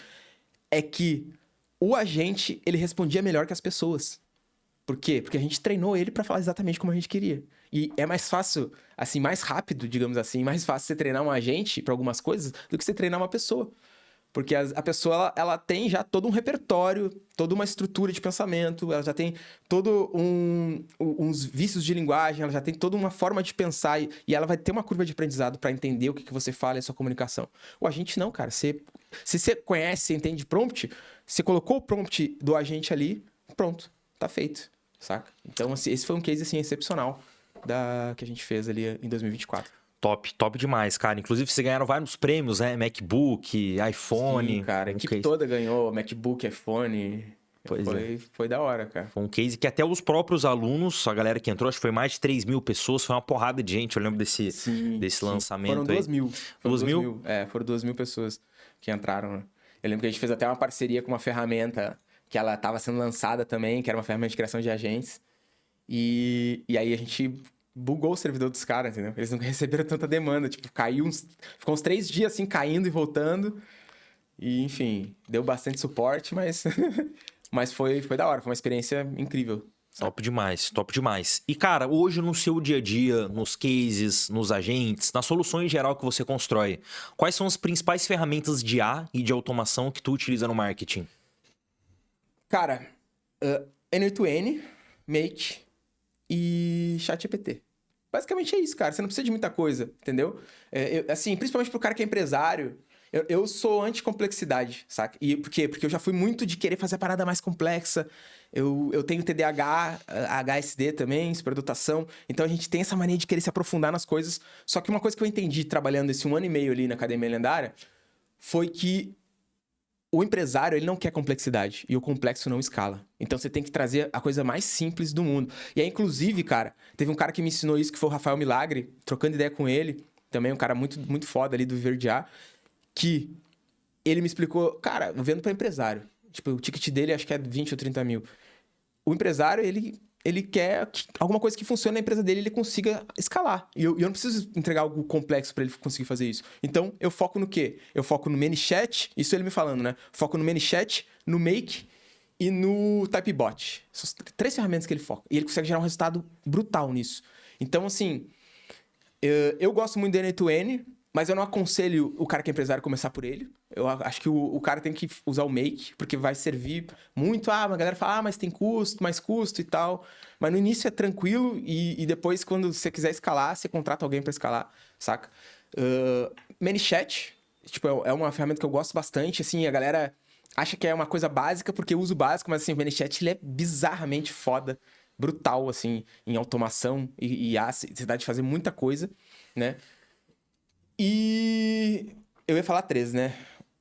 é que o agente, ele respondia melhor que as pessoas. Por quê? Porque a gente treinou ele para falar exatamente como a gente queria. E é mais fácil, assim, mais rápido, digamos assim, mais fácil você treinar um agente para algumas coisas do que você treinar uma pessoa. Porque a pessoa, ela tem já todo um repertório, toda uma estrutura de pensamento, ela já tem todo uns vícios de linguagem, ela já tem toda uma forma de pensar e ela vai ter uma curva de aprendizado para entender o que você fala e a sua comunicação. O agente não, cara. Se você conhece, você entende prompt, você colocou o prompt do agente ali, pronto, tá feito, saca? Então, assim, esse foi um case, assim, excepcional que a gente fez ali em 2024. Top demais, cara. Inclusive, vocês ganharam vários prêmios, né? MacBook, iPhone. Sim, cara. A equipe toda ganhou MacBook, iPhone. Foi da hora, cara. Foi um case que até os próprios alunos, a galera que entrou, acho que foi mais de 3 mil pessoas, foi uma porrada de gente. Eu lembro desse lançamento. Foram 2 mil. Foram 2 mil? Foram 2 mil pessoas que entraram, né? Eu lembro que a gente fez até uma parceria com uma ferramenta que ela estava sendo lançada também, que era uma ferramenta de criação de agentes. E aí a gente bugou o servidor dos caras, entendeu? Eles não receberam tanta demanda. Tipo, ficou uns 3 dias assim, caindo e voltando. E, enfim, deu bastante suporte, mas... mas foi da hora. Foi uma experiência incrível. Top demais. E, cara, hoje no seu dia a dia, nos cases, nos agentes, nas soluções em geral que você constrói, quais são as principais ferramentas de IA e de automação que tu utiliza no marketing? Cara, N8N, Make e ChatGPT. Basicamente é isso, cara. Você não precisa de muita coisa, entendeu? Assim, principalmente pro cara que é empresário, eu sou anti-complexidade, saca? E por quê? Porque eu já fui muito de querer fazer a parada mais complexa. Eu tenho TDAH, HSD também, superdotação. Então a gente tem essa mania de querer se aprofundar nas coisas. Só que uma coisa que eu entendi trabalhando esse 1 ano e meio ali na Academia Lendária foi que o empresário, ele não quer complexidade. E o complexo não escala. Então, você tem que trazer a coisa mais simples do mundo. E aí, inclusive, cara, teve um cara que me ensinou isso, que foi o Rafael Milagre. Trocando ideia com ele. Também um cara muito, muito foda ali do Verdear. Que ele me explicou... Cara, eu vendo pra empresário. Tipo, o ticket dele acho que é 20 ou 30 mil. O empresário, ele quer alguma coisa que funcione na empresa dele, ele consiga escalar. E eu não preciso entregar algo complexo para ele conseguir fazer isso. Então, eu foco no quê? Eu foco no ManyChat, isso ele me falando, né? Foco no ManyChat, no Make e no Typebot. São 3 ferramentas que ele foca. E ele consegue gerar um resultado brutal nisso. Então, assim, eu gosto muito do N2N, mas eu não aconselho o cara que é empresário começar por ele. Eu acho que o cara tem que usar o Make, porque vai servir muito. A galera fala, mas tem mais custo e tal. Mas no início é tranquilo e depois, quando você quiser escalar, você contrata alguém para escalar, saca? ManyChat, tipo, é uma ferramenta que eu gosto bastante. Assim, a galera acha que é uma coisa básica porque eu uso básico, mas assim, o ManyChat ele é bizarramente foda, brutal, assim, em automação e você dá de fazer muita coisa, né? E eu ia falar 3, né?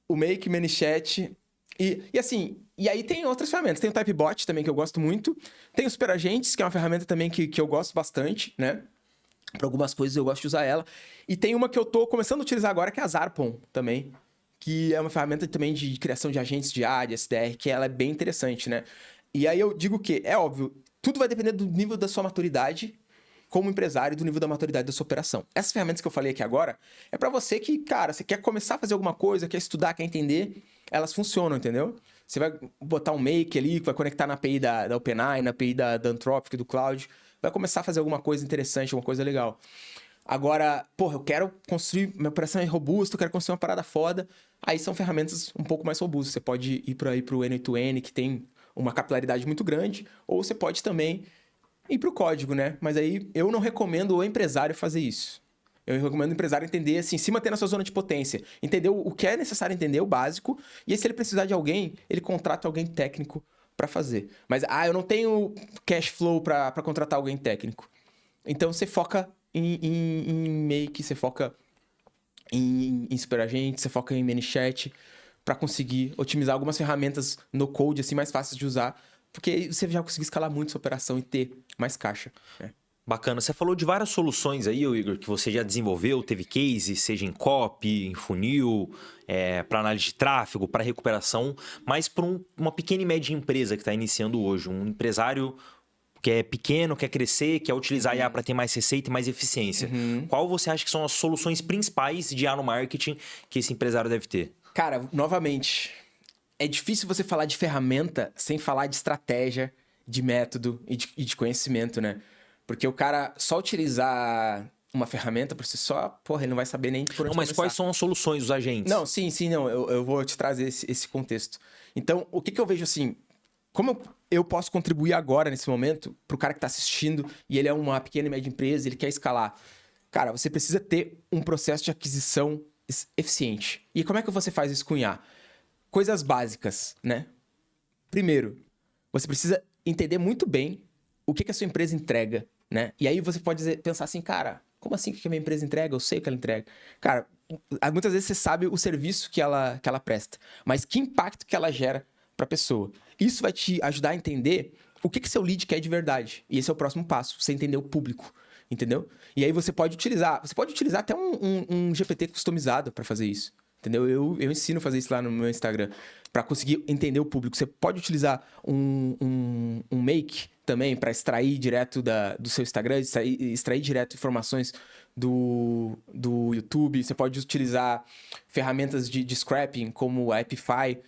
O Make, ManyChat e assim... E aí tem outras ferramentas. Tem o Typebot também, que eu gosto muito. Tem o Superagentes, que é uma ferramenta também que eu gosto bastante, né? Para algumas coisas eu gosto de usar ela. E tem uma que eu tô começando a utilizar agora, que é a Zarpon também. Que é uma ferramenta também de criação de agentes de A, de SDR, que ela é bem interessante, né? E aí eu digo que, é óbvio, tudo vai depender do nível da sua maturidade como empresário e do nível da maturidade da sua operação. Essas ferramentas que eu falei aqui agora é para você que, cara, você quer começar a fazer alguma coisa, quer estudar, quer entender, elas funcionam, entendeu? Você vai botar um Make ali, vai conectar na API da OpenAI, na API da Anthropic, do Cloud, vai começar a fazer alguma coisa interessante, alguma coisa legal. Agora, porra, eu quero construir, minha operação é robusta, eu quero construir uma parada foda, aí são ferramentas um pouco mais robustas. Você pode ir para o N2N, que tem uma capilaridade muito grande, ou você pode também ir para o código, né? Mas aí eu não recomendo o empresário fazer isso. Eu recomendo o empresário entender, assim, se manter na sua zona de potência. Entender o que é necessário entender, o básico. E aí, se ele precisar de alguém, ele contrata alguém técnico para fazer. Mas, eu não tenho cash flow para contratar alguém técnico. Então, você foca em Make, você foca em Superagente, você foca em ManyChat para conseguir otimizar algumas ferramentas no code, assim, mais fáceis de usar. Porque você já conseguiu escalar muito sua operação e ter mais caixa, né? Bacana. Você falou de várias soluções aí, Igor, que você já desenvolveu, teve case, seja em copy, em funil, para análise de tráfego, para recuperação, mas para uma pequena e média empresa que está iniciando hoje, um empresário que é pequeno, quer crescer, quer utilizar IA para ter mais receita e mais eficiência. Qual você acha que são as soluções principais de IA no marketing que esse empresário deve ter? Cara, novamente, é difícil você falar de ferramenta sem falar de estratégia, de método e de conhecimento, né? Porque o cara só utilizar uma ferramenta por si só, porra, ele não vai saber nem por onde Não, mas começar. quais são as soluções dos agentes? Não, sim, não, eu vou te trazer esse contexto. Então, o que eu vejo assim, como eu posso contribuir agora, nesse momento, pro cara que tá assistindo e ele é uma pequena e média empresa, ele quer escalar. Cara, você precisa ter um processo de aquisição eficiente. E como é que você faz isso com IA? Coisas básicas, né? Primeiro, você precisa entender muito bem o que a sua empresa entrega, né? E aí você pode pensar assim, cara, como assim que a minha empresa entrega? Eu sei o que ela entrega. Cara, muitas vezes você sabe o serviço que ela presta, mas que impacto que ela gera para a pessoa. Isso vai te ajudar a entender o que seu lead quer de verdade. E esse é o próximo passo, você entender o público, entendeu? E aí você pode utilizar até um GPT customizado para fazer isso. Entendeu? Eu ensino a fazer isso lá no meu Instagram. Para conseguir entender o público. Você pode utilizar um make também para extrair direto do seu Instagram, extrair direto informações do YouTube. Você pode utilizar ferramentas de scrapping, como a Epify,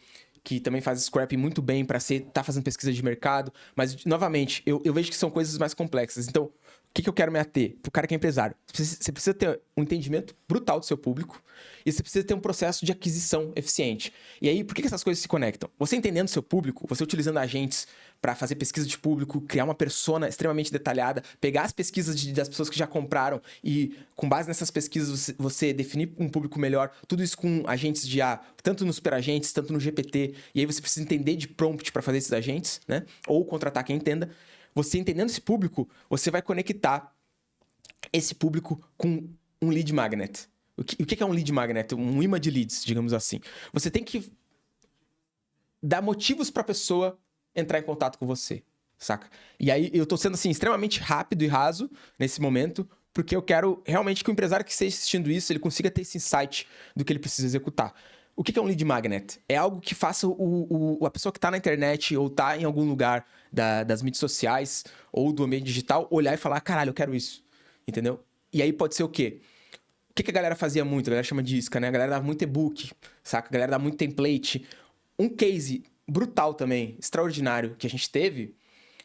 que também faz scrapping muito bem para tá fazendo pesquisa de mercado. Mas, novamente, eu vejo que são coisas mais complexas. Então, o que eu quero me ater? Pro cara que é empresário. Você precisa ter um entendimento brutal do seu público e você precisa ter um processo de aquisição eficiente. E aí, por que essas coisas se conectam? Você entendendo o seu público, você utilizando agentes para fazer pesquisa de público, criar uma persona extremamente detalhada, pegar as pesquisas das pessoas que já compraram e, com base nessas pesquisas, você definir um público melhor. Tudo isso com agentes de IA, tanto nos superagentes, tanto no GPT. E aí você precisa entender de prompt para fazer esses agentes, né? Ou contratar quem entenda. Você entendendo esse público, você vai conectar esse público com um lead magnet. O que é um lead magnet? Um imã de leads, digamos assim. Você tem que dar motivos para a pessoa entrar em contato com você, saca? E aí eu tô sendo assim extremamente rápido e raso nesse momento, porque eu quero realmente que o empresário que esteja assistindo isso, ele consiga ter esse insight do que ele precisa executar. O que é um lead magnet? É algo que faça a pessoa que está na internet ou está em algum lugar das mídias sociais ou do ambiente digital olhar e falar, caralho, eu quero isso. Entendeu? E aí pode ser o quê? O que a galera fazia muito? A galera chama de isca, né? A galera dava muito e-book, saca? A galera dava muito template. Um case brutal também, extraordinário, que a gente teve,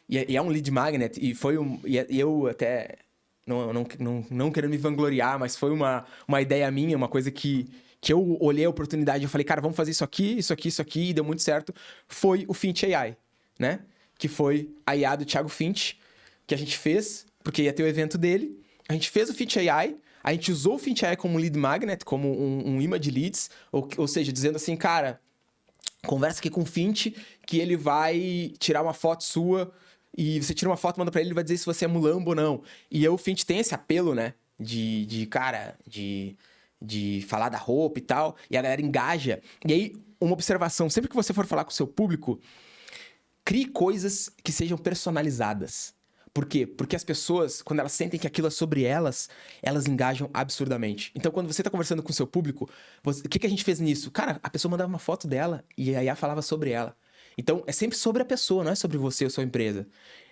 e é um lead magnet, e foi e eu até... Não querendo me vangloriar, mas foi uma ideia minha, uma coisa que eu olhei a oportunidade e falei, cara, vamos fazer isso aqui, e deu muito certo. Foi o Finch AI, né? Que foi a IA do Thiago Finch, que a gente fez, porque ia ter o evento dele. A gente fez o Finch AI, a gente usou o Finch AI como lead magnet, como um imã de leads, ou seja, dizendo assim, cara, conversa aqui com o Finch, que ele vai tirar uma foto sua, e você tira uma foto, manda pra ele vai dizer se você é mulambo ou não. E o Finch tem esse apelo, né? De falar da roupa e tal, e a galera engaja. E aí, uma observação, sempre que você for falar com o seu público, crie coisas que sejam personalizadas. Por quê? Porque as pessoas, quando elas sentem que aquilo é sobre elas, elas engajam absurdamente. Então, quando você tá conversando com o seu público, o que a gente fez nisso? Cara, a pessoa mandava uma foto dela e a IA falava sobre ela. Então, é sempre sobre a pessoa, não é sobre você ou sua empresa.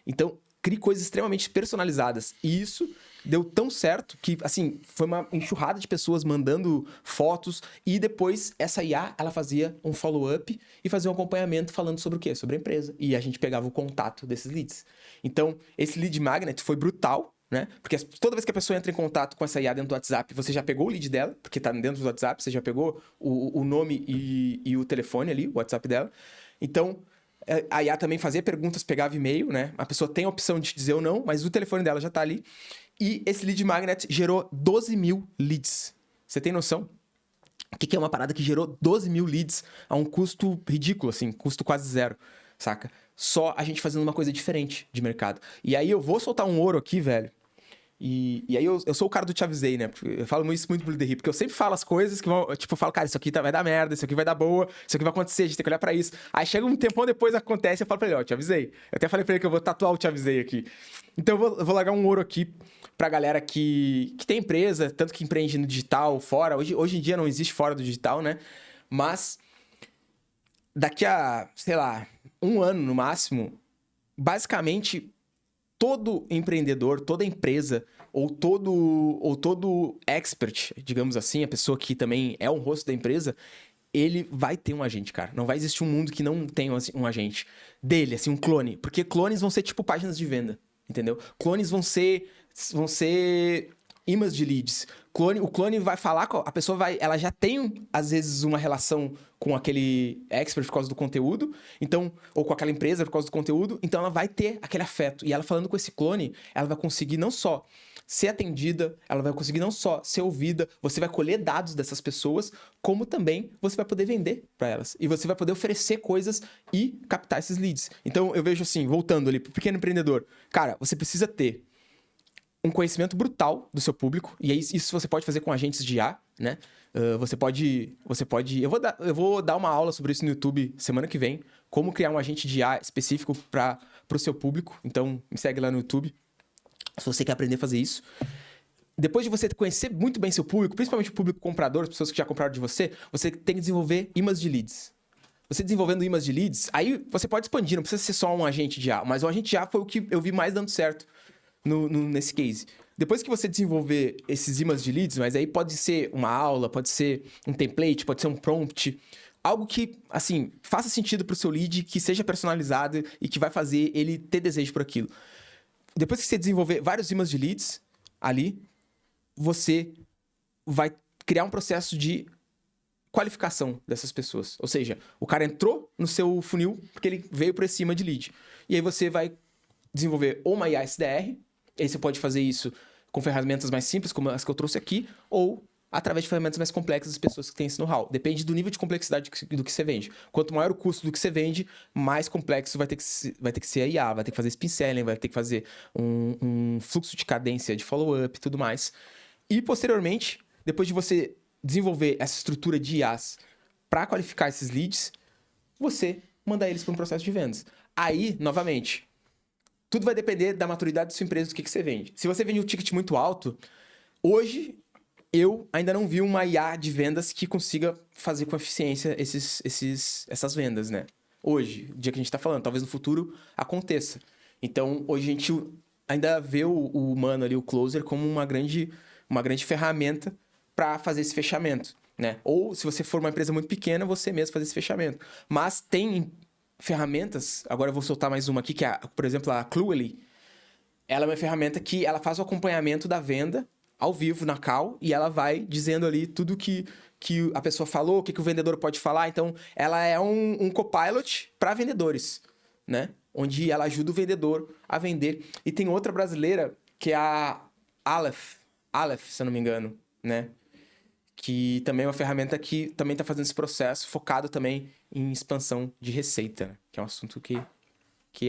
Então, crie coisas extremamente personalizadas. E isso deu tão certo que, assim, foi uma enxurrada de pessoas mandando fotos e depois essa IA, ela fazia um follow-up e fazia um acompanhamento falando sobre o quê? Sobre a empresa. E a gente pegava o contato desses leads. Então, esse lead magnet foi brutal, né? Porque toda vez que a pessoa entra em contato com essa IA dentro do WhatsApp, você já pegou o lead dela, porque tá dentro do WhatsApp, você já pegou o nome e o telefone ali, o WhatsApp dela. Então, a IA também fazia perguntas, pegava e-mail, né? A pessoa tem a opção de dizer ou não, mas o telefone dela já tá ali. E esse lead magnet gerou 12 mil leads. Você tem noção? O que é uma parada que gerou 12 mil leads a um custo ridículo, assim, custo quase zero, saca? Só a gente fazendo uma coisa diferente de mercado. E aí eu vou soltar um ouro aqui, velho. E aí eu sou o cara do te avisei, né? Eu falo isso muito pro Líder, porque eu sempre falo as coisas que vão... Tipo, eu falo, cara, isso aqui vai dar merda, isso aqui vai dar boa, isso aqui vai acontecer, a gente tem que olhar pra isso. Aí chega um tempão depois, acontece, eu falo pra ele, ó, te avisei. Eu até falei pra ele que eu vou tatuar o te avisei aqui. Então eu vou largar um ouro aqui pra galera que tem empresa, tanto que empreende no digital, fora. Hoje em dia não existe fora do digital, né? Mas daqui a, sei lá, um ano no máximo, basicamente... todo empreendedor, toda empresa ou todo expert, digamos assim, a pessoa que também é um rosto da empresa, ele vai ter um agente, cara. Não vai existir um mundo que não tenha um agente dele, assim, um clone. Porque clones vão ser tipo páginas de venda, entendeu? Clones vão ser imãs de leads. O clone vai falar com a pessoa, ela já tem, às vezes, uma relação com aquele expert por causa do conteúdo, então, ou com aquela empresa por causa do conteúdo, então ela vai ter aquele afeto. E ela falando com esse clone, ela vai conseguir não só ser atendida, ela vai conseguir não só ser ouvida, você vai colher dados dessas pessoas, como também você vai poder vender para elas. E você vai poder oferecer coisas e captar esses leads. Então, eu vejo assim, voltando ali pro pequeno empreendedor, cara, você precisa ter um conhecimento brutal do seu público, e isso você pode fazer com agentes de IA, né? Você pode... Eu vou dar uma aula sobre isso no YouTube semana que vem, como criar um agente de IA específico para o seu público. Então, me segue lá no YouTube, se você quer aprender a fazer isso. Depois de você conhecer muito bem seu público, principalmente o público comprador, as pessoas que já compraram de você tem que desenvolver imãs de leads. Você desenvolvendo imãs de leads, aí você pode expandir, não precisa ser só um agente de IA, mas o agente de IA foi o que eu vi mais dando certo nesse case. Depois que você desenvolver esses imãs de leads, mas aí pode ser uma aula, pode ser um template, pode ser um prompt, algo que, assim, faça sentido pro seu lead, que seja personalizado e que vai fazer ele ter desejo por aquilo. Depois que você desenvolver vários imãs de leads ali, você vai criar um processo de qualificação dessas pessoas. Ou seja, o cara entrou no seu funil porque ele veio por esse imã de lead. E aí você vai desenvolver ou uma IA SDR, aí você pode fazer isso com ferramentas mais simples, como as que eu trouxe aqui, ou através de ferramentas mais complexas das pessoas que têm esse know-how. Depende do nível de complexidade do que você vende. Quanto maior o custo do que você vende, mais complexo vai ter que ser a IA, vai ter que fazer spin selling, vai ter que fazer um fluxo de cadência de follow-up e tudo mais. E, posteriormente, depois de você desenvolver essa estrutura de IAs para qualificar esses leads, você manda eles para um processo de vendas. Aí, novamente, tudo vai depender da maturidade da sua empresa, do que você vende. Se você vende um ticket muito alto, hoje eu ainda não vi uma IA de vendas que consiga fazer com eficiência essas vendas, né? Hoje, o dia que a gente está falando, talvez no futuro aconteça. Então, hoje a gente ainda vê o humano ali, o closer, como uma grande ferramenta para fazer esse fechamento, né? Ou, se você for uma empresa muito pequena, você mesmo fazer esse fechamento. Mas tem ferramentas, agora eu vou soltar mais uma aqui, que é, por exemplo, a Cluely. Ela é uma ferramenta que ela faz o acompanhamento da venda ao vivo na call, e ela vai dizendo ali tudo que a pessoa falou, o que o vendedor pode falar. Então, ela é um copilot para vendedores, né? Onde ela ajuda o vendedor a vender. E tem outra brasileira, que é a Aleph, se eu não me engano, né? Que também é uma ferramenta que também está fazendo esse processo, focado também em expansão de receita, né? Que é um assunto que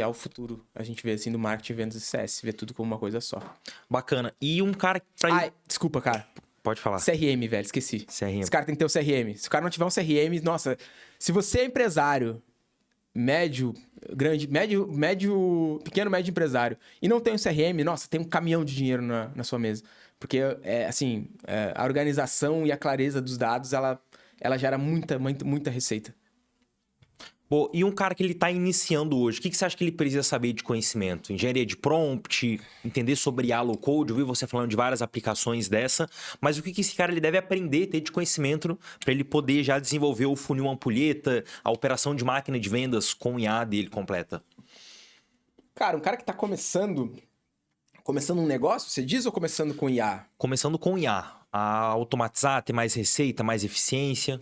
é o futuro. A gente vê assim do marketing, vendas e CS, vê tudo como uma coisa só. Bacana. E um cara... Ai, desculpa, cara. Pode falar. CRM, velho, esqueci. CRM. Esse cara tem que ter o CRM. Se o cara não tiver um CRM, nossa, se você é empresário, médio, pequeno, médio empresário, e não tem um CRM, nossa, tem um caminhão de dinheiro na sua mesa. Porque, a organização e a clareza dos dados, ela gera muita receita. Pô, e um cara que ele tá iniciando hoje, o que você acha que ele precisa saber de conhecimento? Engenharia de prompt, entender sobre IA low code, eu vi você falando de várias aplicações dessa, mas o que esse cara ele deve aprender, ter de conhecimento para ele poder já desenvolver o funil ampulheta, a operação de máquina de vendas com IA dele completa? Cara, um cara que tá começando um negócio, você diz, ou começando com IA? Começando com IA, a automatizar, ter mais receita, mais eficiência.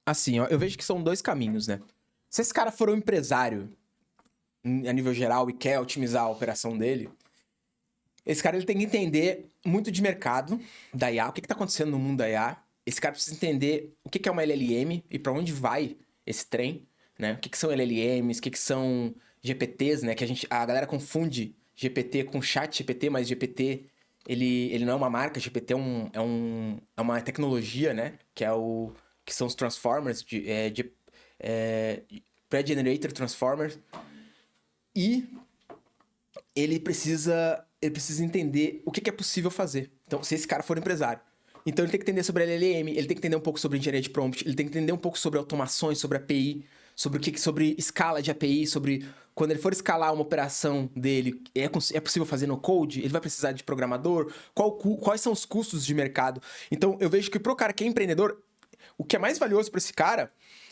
Assim, ó, eu vejo que são dois caminhos, né? Se esse cara for um empresário a nível geral e quer otimizar a operação dele, esse cara ele tem que entender muito de mercado da IA, o que está acontecendo no mundo da IA. Esse cara precisa entender o que é uma LLM e para onde vai esse trem, né? O que são LLMs, o que são GPTs, né? Que a galera confunde GPT com chat GPT, mas GPT ele não é uma marca, GPT é uma tecnologia, né? Que são os Transformers, Pre-Generator Transformers. E ele precisa entender o que é possível fazer. Então, se esse cara for empresário. Então, ele tem que entender sobre LLM, ele tem que entender um pouco sobre engenharia de prompt, ele tem que entender um pouco sobre automações, sobre API, sobre escala de API, sobre quando ele for escalar uma operação dele, é possível fazer no code? Ele vai precisar de programador? Quais são os custos de mercado? Então, eu vejo que pro cara que é empreendedor, o que é mais valioso para esse cara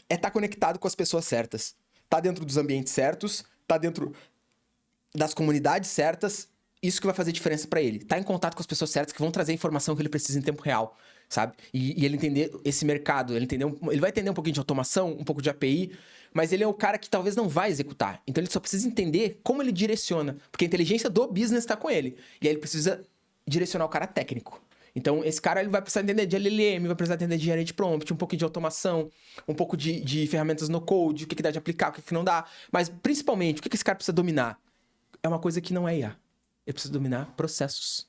é estar conectado com as pessoas certas. Tá dentro dos ambientes certos, tá dentro das comunidades certas isso que vai fazer diferença pra ele. Tá em contato com as pessoas certas que vão trazer a informação que ele precisa em tempo real, sabe? E ele entender esse mercado, ele vai entender um pouquinho de automação, um pouco de API, mas ele é o cara que talvez não vai executar. Então ele só precisa entender como ele direciona, porque a inteligência do business tá com ele. E aí ele precisa direcionar o cara técnico. Então, esse cara ele vai precisar entender de LLM, vai precisar entender de engenharia de prompt, um pouco de automação, um pouco de ferramentas no code, o que dá de aplicar, o que não dá. Mas, principalmente, o que esse cara precisa dominar? É uma coisa que não é IA. Ele precisa dominar processos.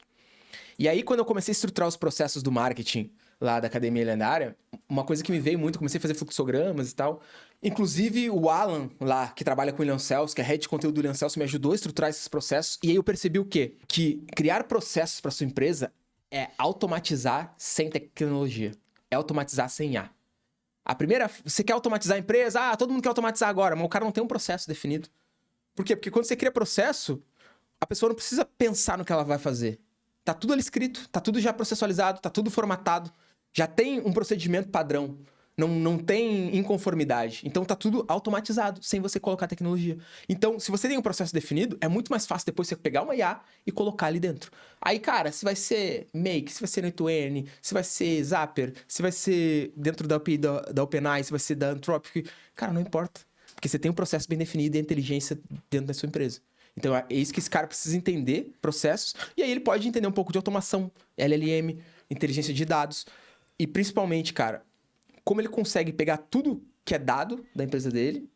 E aí, quando eu comecei a estruturar os processos do marketing lá da Academia Lendária, uma coisa que me veio muito, comecei a fazer fluxogramas e tal. Inclusive, o Alan lá, que trabalha com o William Celso, que é head de conteúdo do William Celso, me ajudou a estruturar esses processos. E aí eu percebi o quê? Que criar processos para sua empresa é automatizar sem tecnologia. É automatizar sem IA. A primeira... Você quer automatizar a empresa? Todo mundo quer automatizar agora, mas o cara não tem um processo definido. Por quê? Porque quando você cria processo, a pessoa não precisa pensar no que ela vai fazer. Tá tudo ali escrito, tá tudo já processualizado, tá tudo formatado. Já tem um procedimento padrão. Não tem inconformidade. Então tá tudo automatizado, sem você colocar tecnologia. Então, se você tem um processo definido, é muito mais fácil depois você pegar uma IA e colocar ali dentro. Aí, cara, se vai ser Make, se vai ser Net2N, se vai ser Zapier, se vai ser dentro da API da OpenAI, se vai ser da Anthropic, cara, não importa. Porque você tem um processo bem definido e a inteligência dentro da sua empresa. Então, é isso que esse cara precisa entender, processos, e aí ele pode entender um pouco de automação, LLM, inteligência de dados, e principalmente, cara, como ele consegue pegar tudo que é dado da empresa dele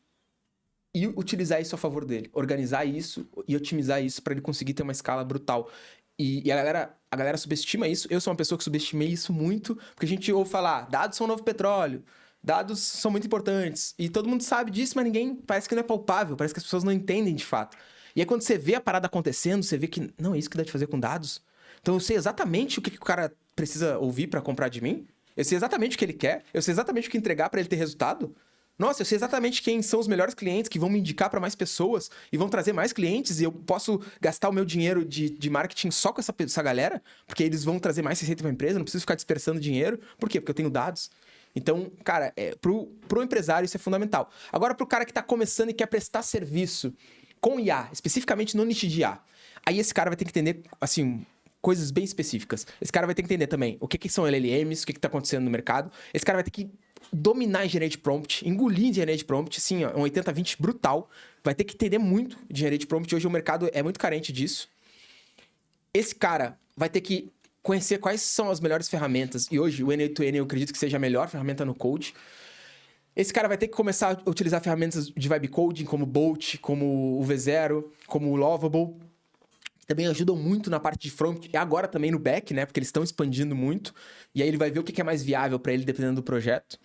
e utilizar isso a favor dele. Organizar isso e otimizar isso para ele conseguir ter uma escala brutal. E a galera subestima isso. Eu sou uma pessoa que subestimei isso muito, porque a gente ouve falar, dados são o novo petróleo, dados são muito importantes. E todo mundo sabe disso, mas ninguém... Parece que não é palpável, parece que as pessoas não entendem de fato. E aí quando você vê a parada acontecendo, você vê que, não, é isso que dá de fazer com dados. Então eu sei exatamente o que o cara precisa ouvir para comprar de mim. Eu sei exatamente o que ele quer, eu sei exatamente o que entregar para ele ter resultado. Nossa, eu sei exatamente quem são os melhores clientes que vão me indicar para mais pessoas e vão trazer mais clientes e eu posso gastar o meu dinheiro de marketing só com essa galera, porque eles vão trazer mais receita para a empresa, não preciso ficar dispersando dinheiro. Por quê? Porque eu tenho dados. Então, cara, pro empresário isso é fundamental. Agora, pro cara que tá começando e quer prestar serviço com IA, especificamente no nicho de IA, aí esse cara vai ter que entender, assim, coisas bem específicas. Esse cara vai ter que entender também o que são LLMs, o que tá acontecendo no mercado. Esse cara vai ter que dominar a engenharia de prompt, engolir a engenharia de prompt, sim, ó, um 80-20 brutal. Vai ter que entender muito de engenharia de prompt. Hoje o mercado é muito carente disso. Esse cara vai ter que conhecer quais são as melhores ferramentas. E hoje o Net2N eu acredito que seja a melhor ferramenta no code. Esse cara vai ter que começar a utilizar ferramentas de vibe coding, como Bolt, como o V0, como o Lovable, que também ajudam muito na parte de front e agora também no back, né? Porque eles estão expandindo muito. E aí ele vai ver o que é mais viável para ele, dependendo do projeto.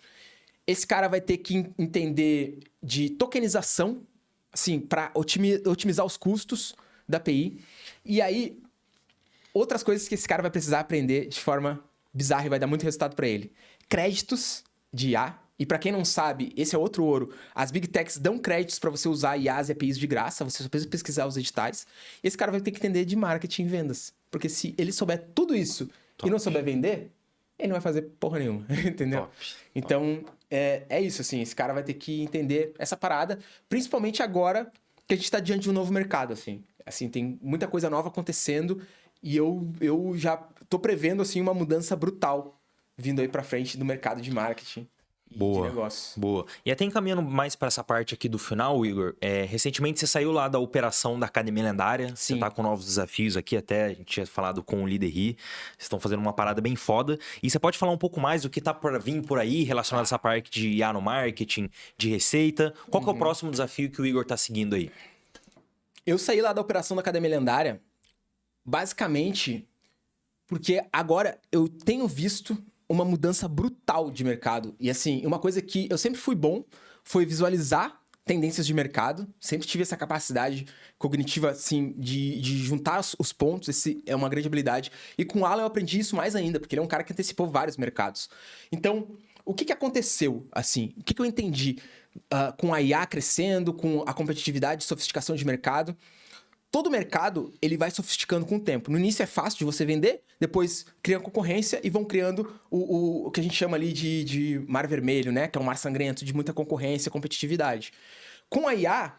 Esse cara vai ter que entender de tokenização, assim, para otimizar os custos da API. E aí, outras coisas que esse cara vai precisar aprender de forma bizarra e vai dar muito resultado para ele. Créditos de IA. E para quem não sabe, esse é outro ouro. As Big Techs dão créditos para você usar IAs e APIs de graça. Você só precisa pesquisar os editais. E esse cara vai ter que entender de marketing e vendas. Porque se ele souber tudo isso e não souber vender, ele não vai fazer porra nenhuma. Entendeu? Então, é isso, assim. Esse cara vai ter que entender essa parada. Principalmente agora que a gente tá diante de um novo mercado, assim. Assim, tem muita coisa nova acontecendo. E eu já tô prevendo, assim, uma mudança brutal vindo aí pra frente do mercado de marketing. Boa, boa. E até encaminhando mais para essa parte aqui do final, Igor, recentemente você saiu lá da operação da Academia Lendária, Sim. Você tá com novos desafios aqui, até a gente tinha falado com o Líder Ri, vocês estão fazendo uma parada bem foda, e você pode falar um pouco mais do que tá por vir por aí, relacionado a essa parte de IA no marketing, de receita, qual que é o próximo desafio que o Igor tá seguindo aí? Eu saí lá da operação da Academia Lendária, basicamente, porque agora eu tenho visto uma mudança brutal de mercado. E assim, uma coisa que eu sempre fui bom foi visualizar tendências de mercado. Sempre tive essa capacidade cognitiva, assim, de juntar os pontos. Esse é uma grande habilidade. E com o Alan eu aprendi isso mais ainda, porque ele é um cara que antecipou vários mercados. Então, o que aconteceu, assim? O que eu entendi com a IA crescendo, com a competitividade e sofisticação de mercado? Todo mercado, ele vai sofisticando com o tempo. No início é fácil de você vender, depois cria concorrência e vão criando o que a gente chama ali de mar vermelho, né? Que é um mar sangrento de muita concorrência, competitividade. Com a IA,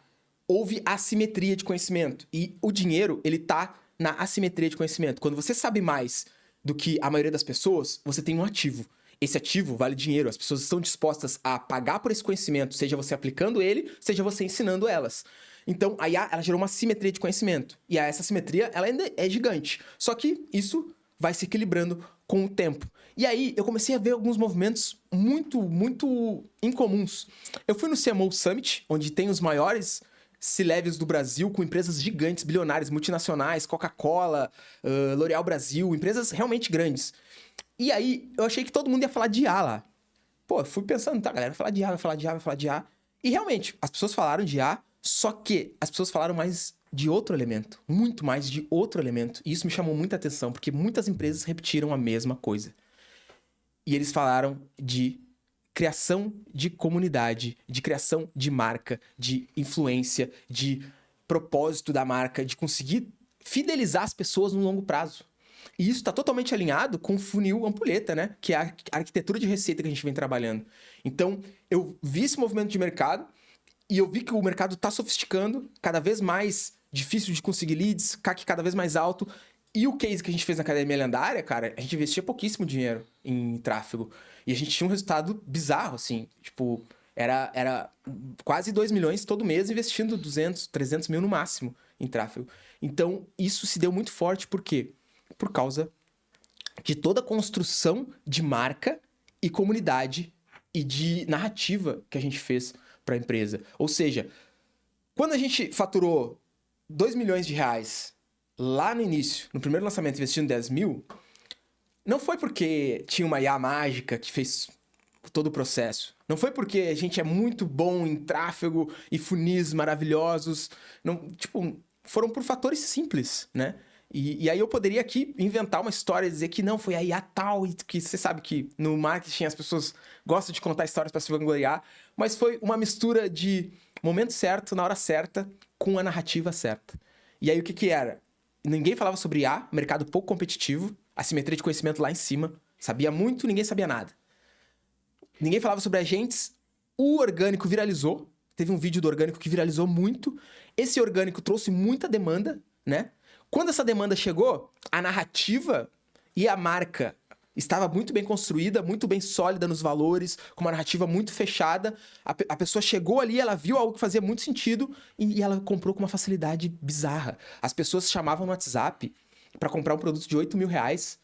houve assimetria de conhecimento. E o dinheiro, ele tá na assimetria de conhecimento. Quando você sabe mais do que a maioria das pessoas, você tem um ativo. Esse ativo vale dinheiro. As pessoas estão dispostas a pagar por esse conhecimento, seja você aplicando ele, seja você ensinando elas. Então, a IA, ela gerou uma simetria de conhecimento. E essa simetria, ela ainda é gigante. Só que isso vai se equilibrando com o tempo. E aí, eu comecei a ver alguns movimentos muito, muito incomuns. Eu fui no CMO Summit, onde tem os maiores C-levels do Brasil, com empresas gigantes, bilionárias, multinacionais, Coca-Cola, L'Oréal Brasil, empresas realmente grandes. E aí, eu achei que todo mundo ia falar de IA lá. Pô, eu fui pensando, tá, galera, vai falar de IA, vai falar de IA, vai falar de IA. E realmente, as pessoas falaram de IA, só que as pessoas falaram mais de outro elemento. Muito mais de outro elemento. E isso me chamou muita atenção, porque muitas empresas repetiram a mesma coisa. E eles falaram de criação de comunidade, de criação de marca, de influência, de propósito da marca, de conseguir fidelizar as pessoas no longo prazo. E isso está totalmente alinhado com o funil ampulheta, né? Que é a arquitetura de receita que a gente vem trabalhando. Então, eu vi esse movimento de mercado e eu vi que o mercado está sofisticando, cada vez mais difícil de conseguir leads, CAC cada vez mais alto. E o case que a gente fez na Academia Lendária, cara, a gente investia pouquíssimo dinheiro em tráfego. E a gente tinha um resultado bizarro, assim. Tipo, era quase 2 milhões todo mês investindo 200, 300 mil no máximo em tráfego. Então, isso se deu muito forte, por quê? Por causa de toda a construção de marca e comunidade e de narrativa que a gente fez para a empresa. Ou seja, quando a gente faturou 2 milhões de reais lá no início, no primeiro lançamento, investindo 10 mil, não foi porque tinha uma IA mágica que fez todo o processo. Não foi porque a gente é muito bom em tráfego e funis maravilhosos. Não, tipo, foram por fatores simples, né? E aí eu poderia aqui inventar uma história e dizer que não, foi a IA tal, e que você sabe que no marketing as pessoas gostam de contar histórias para se vangloriar, mas foi uma mistura de momento certo, na hora certa, com a narrativa certa. E aí o que era? Ninguém falava sobre IA, mercado pouco competitivo, assimetria de conhecimento lá em cima, sabia muito, ninguém sabia nada. Ninguém falava sobre agentes, o orgânico viralizou, teve um vídeo do orgânico que viralizou muito, esse orgânico trouxe muita demanda, né? Quando essa demanda chegou, a narrativa e a marca estava muito bem construída, muito bem sólida nos valores, com uma narrativa muito fechada. A pessoa chegou ali, ela viu algo que fazia muito sentido e ela comprou com uma facilidade bizarra. As pessoas chamavam no WhatsApp para comprar um produto de 8 mil reais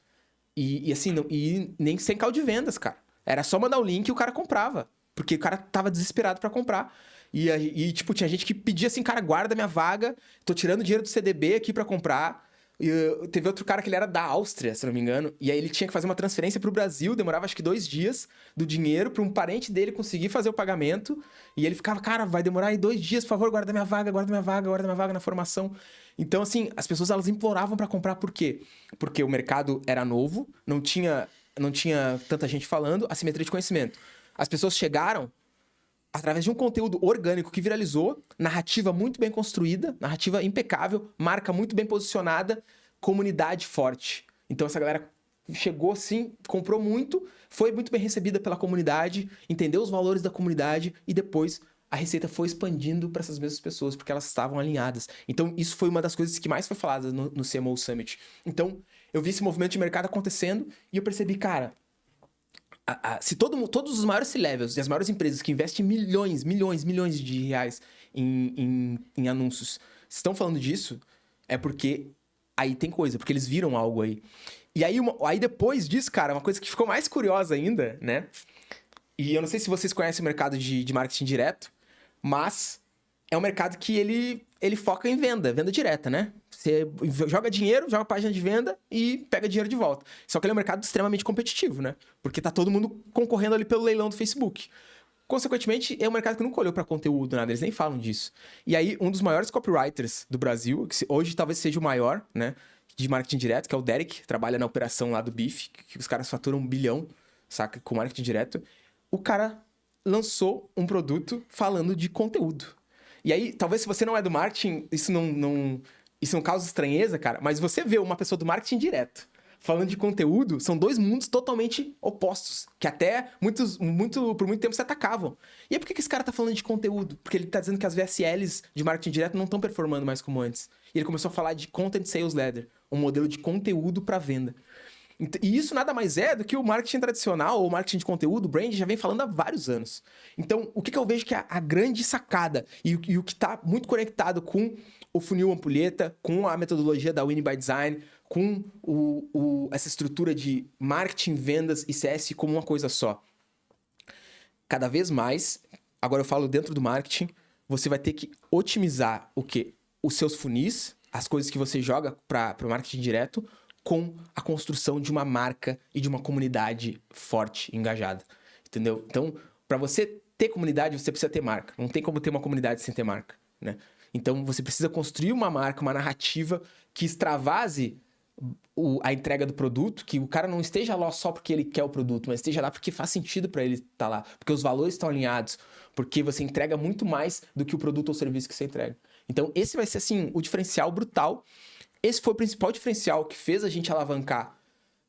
e assim, e nem sem call de vendas, cara. Era só mandar o link e o cara comprava, porque o cara tava desesperado para comprar. E, tipo, tinha gente que pedia assim, cara, guarda minha vaga, tô tirando dinheiro do CDB aqui pra comprar. E teve outro cara que ele era da Áustria, se não me engano, e aí ele tinha que fazer uma transferência pro Brasil, demorava acho que 2 dias do dinheiro pra um parente dele conseguir fazer o pagamento. E ele ficava, cara, vai demorar aí 2 dias, por favor, guarda minha vaga, guarda minha vaga, guarda minha vaga na formação. Então, assim, as pessoas elas imploravam pra comprar, por quê? Porque o mercado era novo, não tinha tanta gente falando, assimetria de conhecimento. As pessoas chegaram através de um conteúdo orgânico que viralizou, narrativa muito bem construída, narrativa impecável, marca muito bem posicionada, comunidade forte. Então essa galera chegou assim, comprou muito, foi muito bem recebida pela comunidade, entendeu os valores da comunidade e depois a receita foi expandindo para essas mesmas pessoas, porque elas estavam alinhadas. Então isso foi uma das coisas que mais foi falada no CMO Summit. Então eu vi esse movimento de mercado acontecendo e eu percebi, cara, se todos os maiores C-levels e as maiores empresas que investem milhões de reais em anúncios estão falando disso, é porque aí tem coisa, porque eles viram algo aí. E aí depois disso, cara, uma coisa que ficou mais curiosa ainda, né? E eu não sei se vocês conhecem o mercado de marketing direto, mas é um mercado que ele foca em venda direta, né? Você joga dinheiro, joga página de venda e pega dinheiro de volta. Só que ele é um mercado extremamente competitivo, né? Porque tá todo mundo concorrendo ali pelo leilão do Facebook. Consequentemente, é um mercado que nunca olhou para conteúdo, nada, eles nem falam disso. E aí, um dos maiores copywriters do Brasil, que hoje talvez seja o maior, né? De marketing direto, que é o Derek, que trabalha na operação lá do BIF, que os caras faturam 1 bilhão, saca? Com marketing direto. O cara lançou um produto falando de conteúdo. E aí, talvez se você não é do marketing, isso não causa estranheza, cara, mas você vê uma pessoa do marketing direto falando de conteúdo, são dois mundos totalmente opostos, que até por muito tempo se atacavam. E aí por que esse cara tá falando de conteúdo? Porque ele tá dizendo que as VSLs de marketing direto não estão performando mais como antes. E ele começou a falar de Content Sales Ladder, um modelo de conteúdo para venda. E isso nada mais é do que o marketing tradicional, ou marketing de conteúdo, o brand, já vem falando há vários anos. Então, o que eu vejo que é a grande sacada e o que está muito conectado com o funil ampulheta, com a metodologia da Winning by Design, com essa estrutura de marketing, vendas e CS como uma coisa só. Cada vez mais, agora eu falo dentro do marketing, você vai ter que otimizar o quê? Os seus funis, as coisas que você joga para o marketing direto, com a construção de uma marca e de uma comunidade forte, engajada, entendeu? Então, para você ter comunidade, você precisa ter marca. Não tem como ter uma comunidade sem ter marca, né? Então, você precisa construir uma marca, uma narrativa que extravase a entrega do produto, que o cara não esteja lá só porque ele quer o produto, mas esteja lá porque faz sentido para ele estar lá, porque os valores estão alinhados, porque você entrega muito mais do que o produto ou serviço que você entrega. Então, esse vai ser, assim, o diferencial brutal. Esse foi o principal diferencial que fez a gente alavancar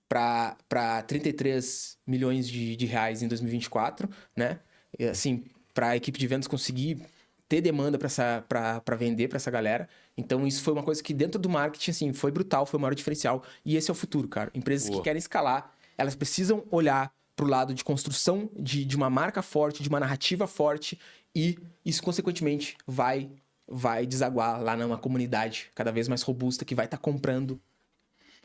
para 33 milhões de reais em 2024, né? E, assim, para a equipe de vendas conseguir ter demanda para vender para essa galera. Então, isso foi uma coisa que dentro do marketing, assim, foi brutal, foi o maior diferencial. E esse é o futuro, cara. Empresas que querem escalar, elas precisam olhar para o lado de construção de uma marca forte, de uma narrativa forte, e isso, consequentemente, vai desaguar lá numa comunidade cada vez mais robusta que vai estar comprando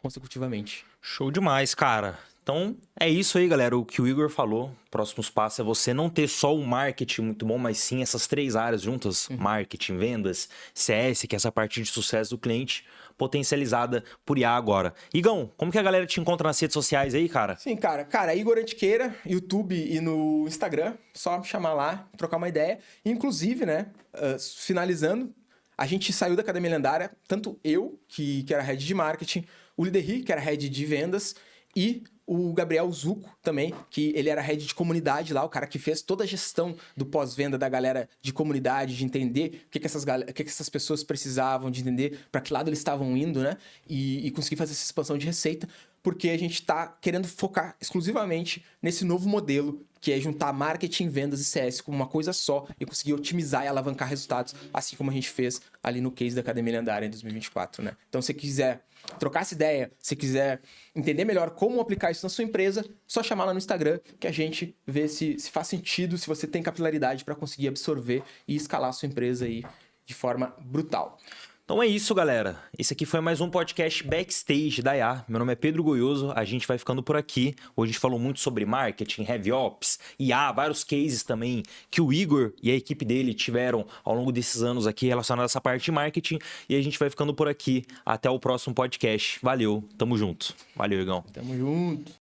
consecutivamente. Show demais, cara. Então, é isso aí, galera. O que o Igor falou. Próximos passos é você não ter só o marketing muito bom, mas sim essas três áreas juntas. Marketing, vendas, CS, que é essa parte de sucesso do cliente, potencializada por IA agora. Igão, como que a galera te encontra nas redes sociais aí, cara? Sim, cara. Cara, Igor Antiqueira, YouTube e no Instagram. Só me chamar lá, trocar uma ideia. Inclusive, né, finalizando, a gente saiu da Academia Lendária, tanto eu, que era head de marketing, o Liderri, que era head de vendas, e o Gabriel Zucco também, que ele era head de comunidade lá, o cara que fez toda a gestão do pós-venda da galera de comunidade, de entender o que essas pessoas precisavam, de entender para que lado eles estavam indo, né? E conseguir fazer essa expansão de receita, porque a gente está querendo focar exclusivamente nesse novo modelo, que é juntar marketing, vendas e CS como uma coisa só e conseguir otimizar e alavancar resultados, assim como a gente fez ali no case da Academia Lendária em 2024, né? Então, se você quiser trocar essa ideia, se quiser entender melhor como aplicar isso na sua empresa, só chamar lá no Instagram que a gente vê se faz sentido, se você tem capilaridade para conseguir absorver e escalar a sua empresa aí de forma brutal. Então é isso, galera. Esse aqui foi mais um podcast Backstage da IA. Meu nome é Pedro Goioso, a gente vai ficando por aqui. Hoje a gente falou muito sobre marketing, heavy ops, IA, vários cases também que o Igor e a equipe dele tiveram ao longo desses anos aqui relacionados a essa parte de marketing. E a gente vai ficando por aqui. Até o próximo podcast. Valeu, tamo junto. Valeu, Igão. Tamo junto.